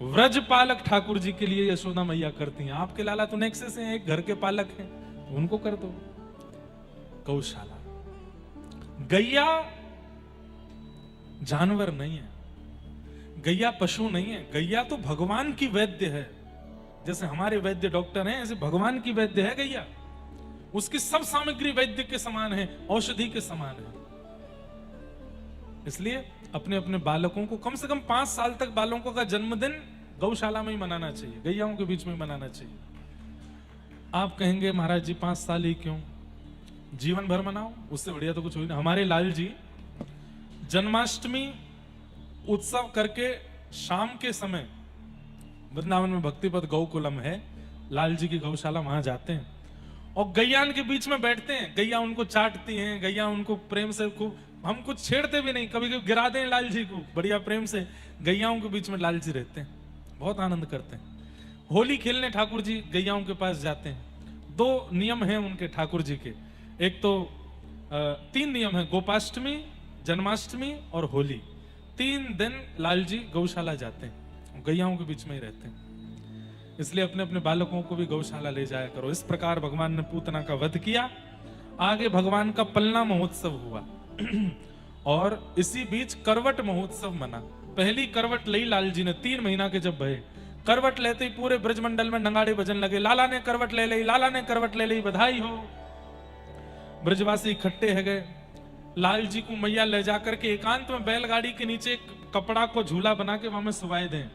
व्रजपालक ठाकुर जी के लिए यशोदा मैया करती हैं। आपके लाला तो नेक्से से एक घर के पालक हैं, उनको कर दो। गौशाला। गैया जानवर नहीं है, गैया पशु नहीं है, गैया तो भगवान की वैद्य है। जैसे हमारे वैद्य डॉक्टर हैं, ऐसे भगवान की वैद्य है गैया। उसकी सब सामग्री वैद्य के समान है, औषधि के समान है। इसलिए अपने अपने बालकों को कम से कम 5 साल तक बालकों का जन्मदिन गौशाला में ही मनाना चाहिए, गैयाओं के बीच में मनाना चाहिए। आप कहेंगे महाराज जी 5 साल ही क्यों, जीवन भर मनाओ, उससे बढ़िया तो कुछ हो ही ना। हमारे लाल जी जन्माष्टमी उत्सव करके शाम के समय वृंदावन में भक्तिपद गौकुलम है, लाल जी की गौशाला, वहां जाते हैं और गैयान के बीच में बैठते हैं। गैया उनको चाटती हैं, गैया उनको प्रेम से खूब, हम कुछ छेड़ते भी नहीं, कभी कभी गिरा दें लाल जी को बढ़िया प्रेम से। गैयाओं के बीच में लाल जी रहते हैं, बहुत आनंद करते हैं। होली खेलने ठाकुर जी गैयाओं के पास जाते हैं। 2 नियम हैं उनके ठाकुर जी के। एक तो 3 नियम है, गोपाष्टमी, जन्माष्टमी और होली। 3 दिन लाल जी गौशाला जाते हैं, गैयाओं के बीच में ही रहते हैं। इसलिए अपने अपने बालकों को भी गौशाला ले जाया करो। इस प्रकार भगवान ने पूतना का वध किया। आगे भगवान का पलना महोत्सव हुआ और इसी बीच करवट महोत्सव मना। पहली करवट ली लाल जी ने 3 महीना के जब भये। करवट लेते ही पूरे ब्रजमंडल में नगाड़े बजन लगे, लाला ने करवट ले ली, लाला ने करवट ले ली, बधाई हो। ब्रजवासी इकट्ठे है गए। लाल जी को मैया ले जाकर के एकांत में बैलगाड़ी के नीचे एक कपड़ा को झूला बना के वहां में सुवाए दें।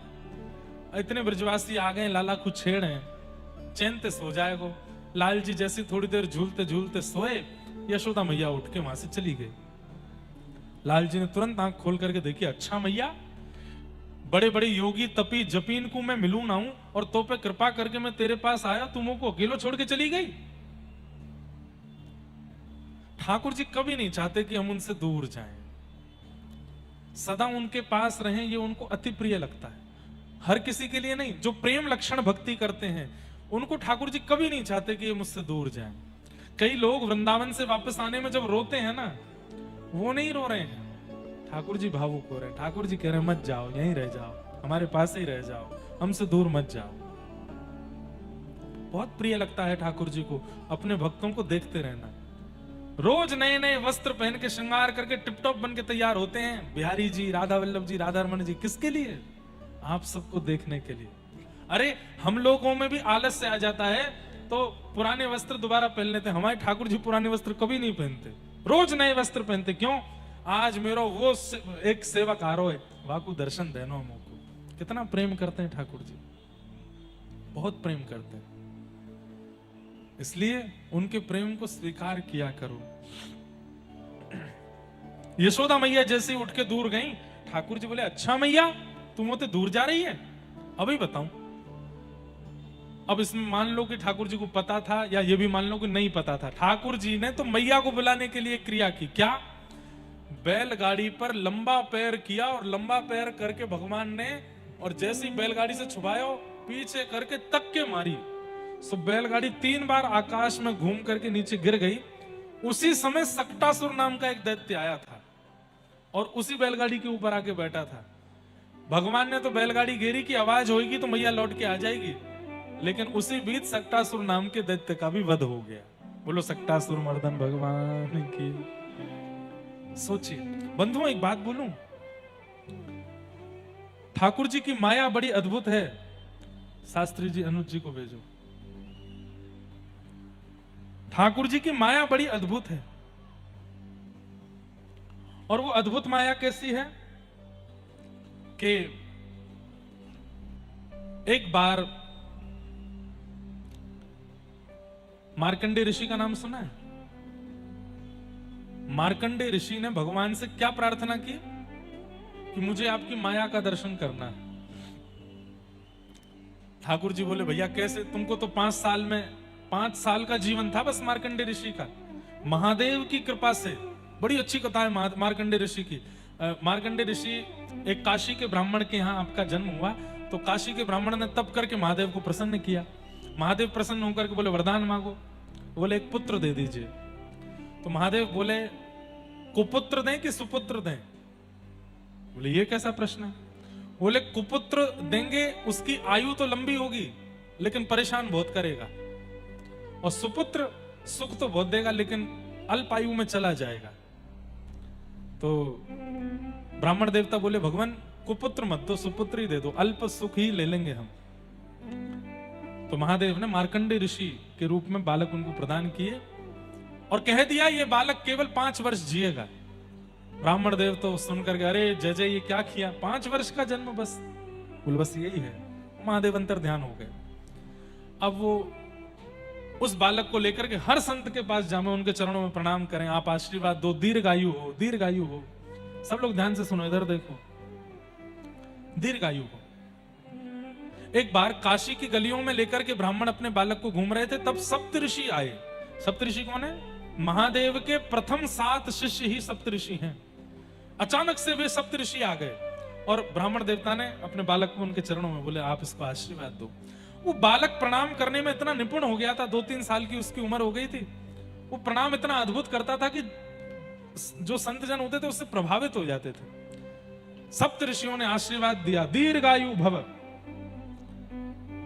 इतने ब्रजवासी आ गए, लाला को छेड़ हैं, चैन से सो जाएगो। लाल जी जैसे थोड़ी देर झूलते झूलते सोए, यशोदा मैया उठ के वहां से चली गई। लाल जी ने तुरंत आंख खोल करके देखी, अच्छा मैया, बड़े बड़े योगी तपी जपीन को मैं मिलूं ना हूं और तो पे कृपा करके मैं तेरे पास आया, तुम को अकेलो छोड़ के चली गई। ठाकुर जी कभी नहीं चाहते कि हम उनसे दूर जाएं, सदा उनके पास रहें, ये उनको अति प्रिय लगता है। हर किसी के लिए नहीं। जो प्रेम लक्षण भक्ति करते हैं उनको ठाकुर जी कभी नहीं चाहते कि ये मुझसे दूर जाएं। कई लोग वृंदावन से वापस आने में जब रोते हैं ना, वो नहीं रो रहे हैं, ठाकुर जी भावुक हो रहे हैं। ठाकुर जी कह रहे हैं मत जाओ, यहीं रह जाओ, हमारे पास ही रह जाओ, हमसे दूर मत जाओ। बहुत प्रिय लगता है ठाकुर जी को अपने भक्तों को देखते रहना। रोज नए नए वस्त्र पहन के श्रृंगार करके टिपटॉप बन के तैयार होते हैं बिहारी जी, राधा वल्लभ जी, राधा रमन जी। किसके लिए? आप सबको देखने के लिए। अरे हम लोगों में भी आलस से आ जाता है तो पुराने वस्त्र दोबारा पहन लेते हैं। हमारे ठाकुर जी पुराने वस्त्र कभी नहीं पहनते, रोज नए वस्त्र पहनते। क्यों? आज मेरो वो एक सेवक आ रहा है, वाकू दर्शन देनो हमको। कितना प्रेम करते हैं ठाकुर जी, बहुत प्रेम करते हैं। इसलिए उनके प्रेम को स्वीकार किया करो। यशोदा मैया जैसे उठ के दूर गई, ठाकुर जी बोले अच्छा मैया तुम होते दूर जा रही है, अभी बताऊं। अब इसमें मान लो कि ठाकुर जी को पता था, या ये भी मान लो कि नहीं पता था। ठाकुर जी ने तो मैया को बुलाने के लिए क्रिया की। क्या? बैलगाड़ी पर लंबा पैर किया और लंबा पैर करके भगवान ने, और जैसे ही बैलगाड़ी से छुपाया पीछे करके तक के मारी, सो बैलगाड़ी 3 बार आकाश में घूम करके नीचे गिर गई। उसी समय सक्टासुर नाम का एक दैत्य आया था और उसी बैलगाड़ी के ऊपर आके बैठा था। भगवान ने तो बैलगाड़ी घेरी की आवाज होगी तो मैया लौट के आ जाएगी, लेकिन उसी बीच सक्टासुर नाम के दैत्य का भी वध हो गया। बोलो सक्टासुर मर्दन भगवान की। सोचिए बंधुओं, एक बात बोलूं, ठाकुर जी की माया बड़ी अद्भुत है। शास्त्री जी अनुज जी को भेजो। ठाकुर जी की माया बड़ी अद्भुत है। और वो अद्भुत माया कैसी है कि एक बार मार्कंडे ऋषि का नाम सुना है? मार्कंडे ऋषि ने भगवान से क्या प्रार्थना की कि मुझे आपकी माया का दर्शन करना है। ठाकुर जी बोले भैया कैसे? तुमको तो 5 साल का जीवन था बस मार्कंडे ऋषि का। महादेव की कृपा से, बड़ी अच्छी कथा है मार्कंडे ऋषि की। मार्कंडे ऋषि एक काशी के ब्राह्मण के यहाँ आपका जन्म हुआ, तो काशी के ब्राह्मण ने तप करके महादेव को प्रसन्न किया। महादेव प्रसन्न होकर के बोले वरदान मांगो। बोले एक पुत्र दे दीजिए। तो महादेव बोले कुपुत्र दें कि सुपुत्र दें? बोले ये कैसा प्रश्न है? बोले कुपुत्र देंगे उसकी आयु तो लंबी होगी लेकिन परेशान बहुत करेगा, और सुपुत्र सुख तो बहुत देगा लेकिन अल्प आयु में चला जाएगा। तो ब्राह्मण देवता बोले भगवान कुपुत्र मत दो, सुपुत्र ही दे दो, अल्प सुख ही ले लेंगे हम। तो महादेव ने मार्कंडे ऋषि के रूप में बालक उनको प्रदान किए और कह दिया ये बालक केवल 5 वर्ष जिएगा। ब्राह्मण देव तो सुनकर के अरे जय जय ये क्या किया, 5 वर्ष का जन्म बस? बोले बस यही है। महादेव अंतर ध्यान हो गए। अब वो उस बालक को लेकर के हर संत के पास जामे, उनके चरणों में प्रणाम करें, आप आशीर्वाद दो, दीर्घायु हो, दीर्घायु हो। सब लोग ध्यान से सुनो, इधर देखो, दीर्घायु हो। एक बार काशी की गलियों में लेकर के ब्राह्मण अपने बालक को घूम रहे थे, तब सप्तऋषि आए। सप्तऋषि कौन है? महादेव के प्रथम 7 शिष्य ही सप्तऋषि हैं। अचानक से वे सप्तऋषि आ गए और ब्राह्मण देवता ने अपने बालक को उनके चरणों में बोले आप इसको आशीर्वाद दो। वो बालक प्रणाम करने में इतना निपुण हो गया था, 2-3 साल की उसकी उम्र हो गई थी। वो प्रणाम इतना अद्भुत करता था कि जो संत जन होते थे उससे प्रभावित हो जाते थे। सप्तऋषियों ने आशीर्वाद दिया, दीर्घायु भव।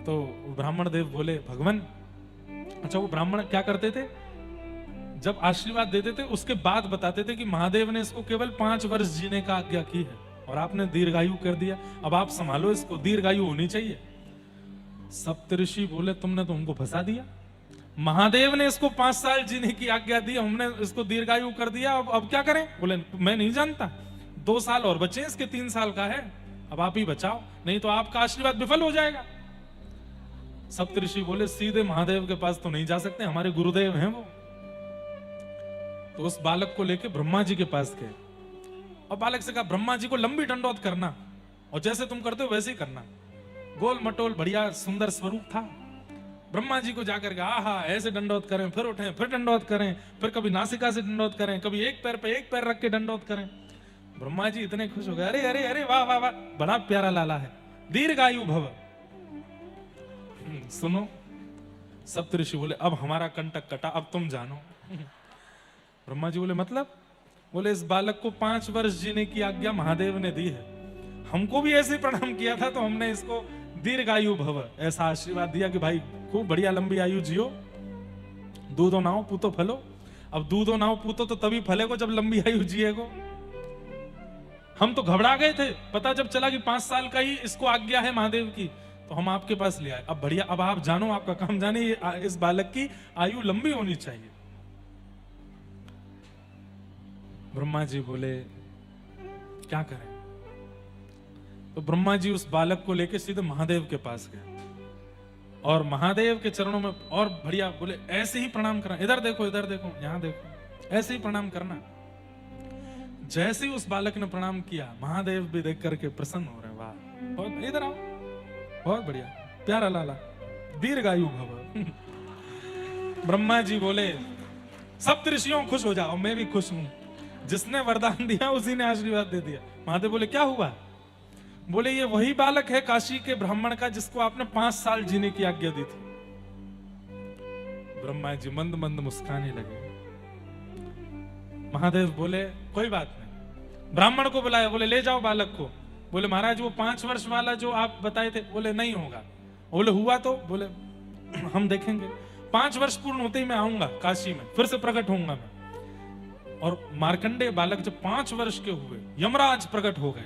तो ब्राह्मण देव बोले भगवान, अच्छा वो ब्राह्मण क्या करते थे? जब आशीर्वाद देते थे उसके बाद बताते थे कि महादेव ने इसको केवल 5 वर्ष जीने का आज्ञा की है और आपने दीर्घायु कर दिया, अब आप संभालो इसको, दीर्घायु होनी चाहिए। सप्तऋषि बोले तुमने तो हमको फंसा दिया, महादेव ने इसको 5 साल जीने की आज्ञा दी, हमने इसको दीर्घायु कर दिया, अब क्या करें? बोले मैं नहीं जानता, 2 साल और बचे, इसके 3 साल का है, अब आप ही बचाओ, नहीं तो आपका आशीर्वाद विफल हो जाएगा। सप्तऋषि बोले सीधे महादेव के पास तो नहीं जा सकते, हमारे गुरुदेव हैं वो। तो उस बालक को लेके ब्रह्मा जी के पास गए और बालक से कहा ब्रह्मा जी को लंबी दंडौत करना और जैसे तुम करते हो वैसे ही करना। गोल मटोल बढ़िया सुंदर स्वरूप था। ब्रह्मा जी को जाकर के आहा ऐसे दंडौत करें, फिर उठें, फिर दंडौत करें, फिर कभी नासिका से दंडौत करें, कभी एक पैर पे एक पैर रख के दंडौत करें। ब्रह्मा जी इतने खुश हो गए, अरे अरे अरे वाह वाह वाह, बड़ा प्यारा लाला है, दीर्घायु भव। सुनो, सप्तऋषि बोले अब हमारा कंटक कटा, अब तुम जानो। ब्रह्मा जी बोले मतलब? बोले इस बालक को 5 वर्ष जीने की आज्ञा महादेव ने दी है, हमको भी ऐसे प्रणाम किया था तो हमने इसको दीर्घायु भव ऐसा आशीर्वाद दिया कि भाई खूब बढ़िया लंबी आयु जियो, दूधो नाओ पूतो फलो। अब दूधो नाओ पूतो तो तभी फलेगो जब लंबी आयु जिएगो। हम तो घबरा गए थे, पता जब चला कि 5 साल का ही इसको आज्ञा है महादेव की, तो हम आपके पास ले आए। अब बढ़िया, अब आप जानो, आपका काम जाने, इस बालक की आयु लंबी होनी चाहिए। ब्रह्मा जी बोले क्या करें? तो ब्रह्मा जी उस बालक को लेके सीधे महादेव के पास गए और महादेव के चरणों में और बढ़िया बोले ऐसे ही प्रणाम करना, इधर देखो, इधर देखो, यहां देखो, ऐसे ही प्रणाम करना। जैसे ही उस बालक ने प्रणाम किया, महादेव भी देख करके प्रसन्न हो रहे, वाह बहुत, इधर आओ, बहुत बढ़िया, प्यारा लाला, दीर्घायु भव। ब्रह्मा जी बोले सप्तऋषियों खुश हो जाओ, मैं भी खुश हूं, जिसने वरदान दिया उसी ने आशीर्वाद दे दिया। महादेव बोले क्या हुआ? बोले ये वही बालक है काशी के ब्राह्मण का जिसको आपने 5 साल जीने की आज्ञा दी थी। ब्रह्मा जी मंद मंद मुस्काने लगे। महादेव बोले कोई बात नहीं। ब्राह्मण को बुलाया, बोले ले जाओ बालक को। बोले महाराज वो 5 वर्ष वाला जो आप बताए थे, बोले नहीं होगा। बोले हुआ तो? बोले हम देखेंगे, 5 वर्ष पूर्ण होते ही मैं आऊंगा काशी में, फिर से प्रकट होऊंगा मैं। और मार्कंडेय बालक जब 5 वर्ष के हुए, यमराज प्रकट हो गए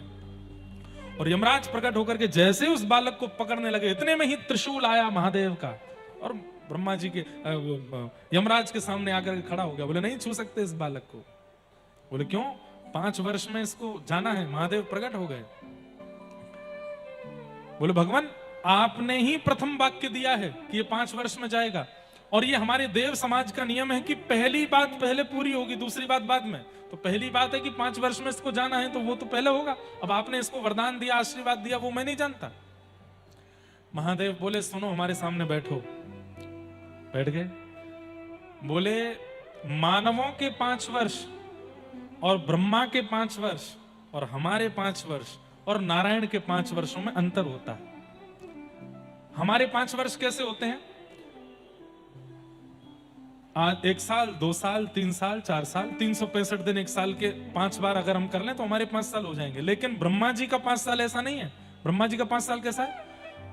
और यमराज प्रकट होकर के जैसे उस बालक को पकड़ने लगे, इतने में ही त्रिशूल आया महादेव का और ब्रह्मा जी के यमराज के सामने आकर के खड़ा हो गया। बोले नहीं छू सकते इस बालक को। बोले क्यों? 5 वर्ष में इसको जाना है। महादेव प्रकट हो गए। बोले भगवान आपने ही प्रथम वाक्य दिया है कि ये 5 वर्ष में जाएगा, और ये हमारे देव समाज का नियम है कि पहली बात पहले पूरी होगी, दूसरी बात बाद में। तो पहली बात है कि 5 वर्ष में इसको जाना है, तो वो तो पहले होगा। अब आपने इसको वरदान दिया, आशीर्वाद दिया, वो मैं नहीं जानता। महादेव बोले सुनो, हमारे सामने बैठो। बैठ गए। बोले मानवों के 5 वर्ष और ब्रह्मा के 5 वर्ष और हमारे 5 वर्ष और नारायण के 5 वर्षों में अंतर होता है। हमारे 5 वर्ष कैसे होते हैं? आज 1 साल, 2 साल, 3 साल, 4 साल, 365 दिन 1 साल के 5 बार अगर हम कर लें तो हमारे 5 साल हो जाएंगे। लेकिन ब्रह्मा जी का 5 साल ऐसा नहीं है। ब्रह्मा जी का 5 साल कैसा है?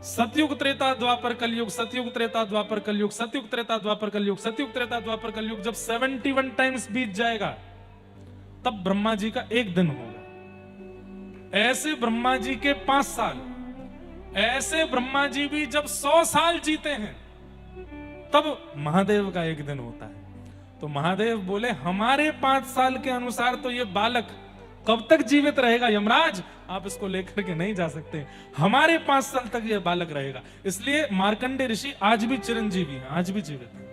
सतयुग त्रेता द्वापर कलयुग, सतयुग त्रेता द्वापर कलयुग, सतयुग त्रेता द्वापर कलयुग, सतयुग त्रेता द्वापर कलयुग। जब 71 टाइम्स बीत जाएगा तब ब्रह्मा जी का 1 दिन होगा। ऐसे ब्रह्मा जी के 5 साल, ऐसे ब्रह्मा जी भी जब 100 साल जीते हैं तब महादेव का 1 दिन होता है। तो महादेव बोले हमारे 5 साल के अनुसार तो ये बालक कब तक जीवित रहेगा? यमराज आप इसको लेकर के नहीं जा सकते, हमारे 5 साल तक ये बालक रहेगा। इसलिए मार्कंडेय ऋषि आज भी चिरंजीवी हैं, आज भी जीवित हैं।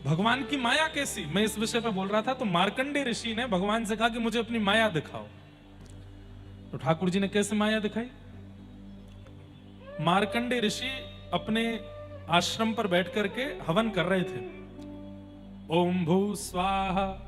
भगवान की माया कैसी, मैं इस विषय पे बोल रहा था। तो मार्कंडेय ऋषि ने भगवान से कहा कि मुझे अपनी माया दिखाओ। तो ठाकुर जी ने कैसे माया दिखाई? मार्कंडेय ऋषि अपने आश्रम पर बैठ करके हवन कर रहे थे, ओम भू स्वाहा,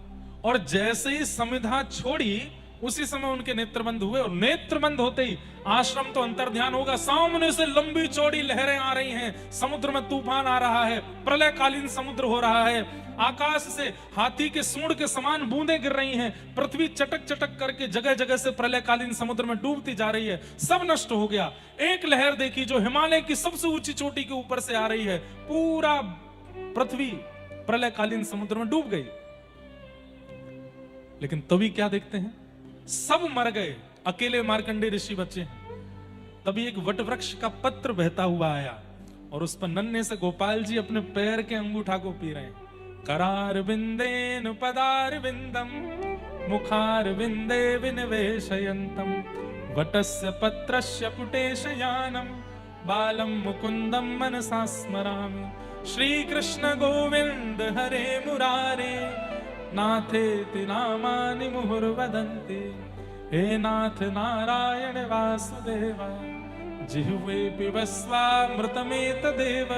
और जैसे ही समिधा छोड़ी उसी समय उनके नेत्र बंद हुए। और नेत्र बंद होते ही आश्रम तो अंतर्ध्यान होगा, सामने से लंबी चौड़ी लहरें आ रही हैं, समुद्र में तूफान आ रहा है, प्रलयकालीन समुद्र हो रहा है, आकाश से हाथी के सूंड के समान बूंदें गिर रही हैं, पृथ्वी चटक चटक करके जगह जगह से प्रलयकालीन समुद्र में डूबती जा रही है, सब नष्ट हो गया। एक लहर देखी जो हिमालय की सबसे ऊंची चोटी के ऊपर से आ रही है, पूरा पृथ्वी प्रलयकालीन समुद्र में डूब गई। लेकिन तभी क्या देखते हैं? सब मर गए, अकेले मार्कंडेय ऋषि बचे हैं। तभी एक वटवृक्ष का पत्र बहता हुआ आया और उस पर नन्हे से गोपाल जी अपने पैर के अंगूठा को पी रहे हैं। करार बिंदेन पदार बिंदम मुखार बिंदे विनिवेशयन्तम वटस्य पत्रस्य पुटेशयानम बालम मुकुंदम मनसा स्मरामि। श्री कृष्ण गोविंद हरे मुरारे नाथेति नामानि मुहुर्वदन्ति। हे नाथ नारायण वासुदेव जिह्वे पिबस्वामृतमेतदेव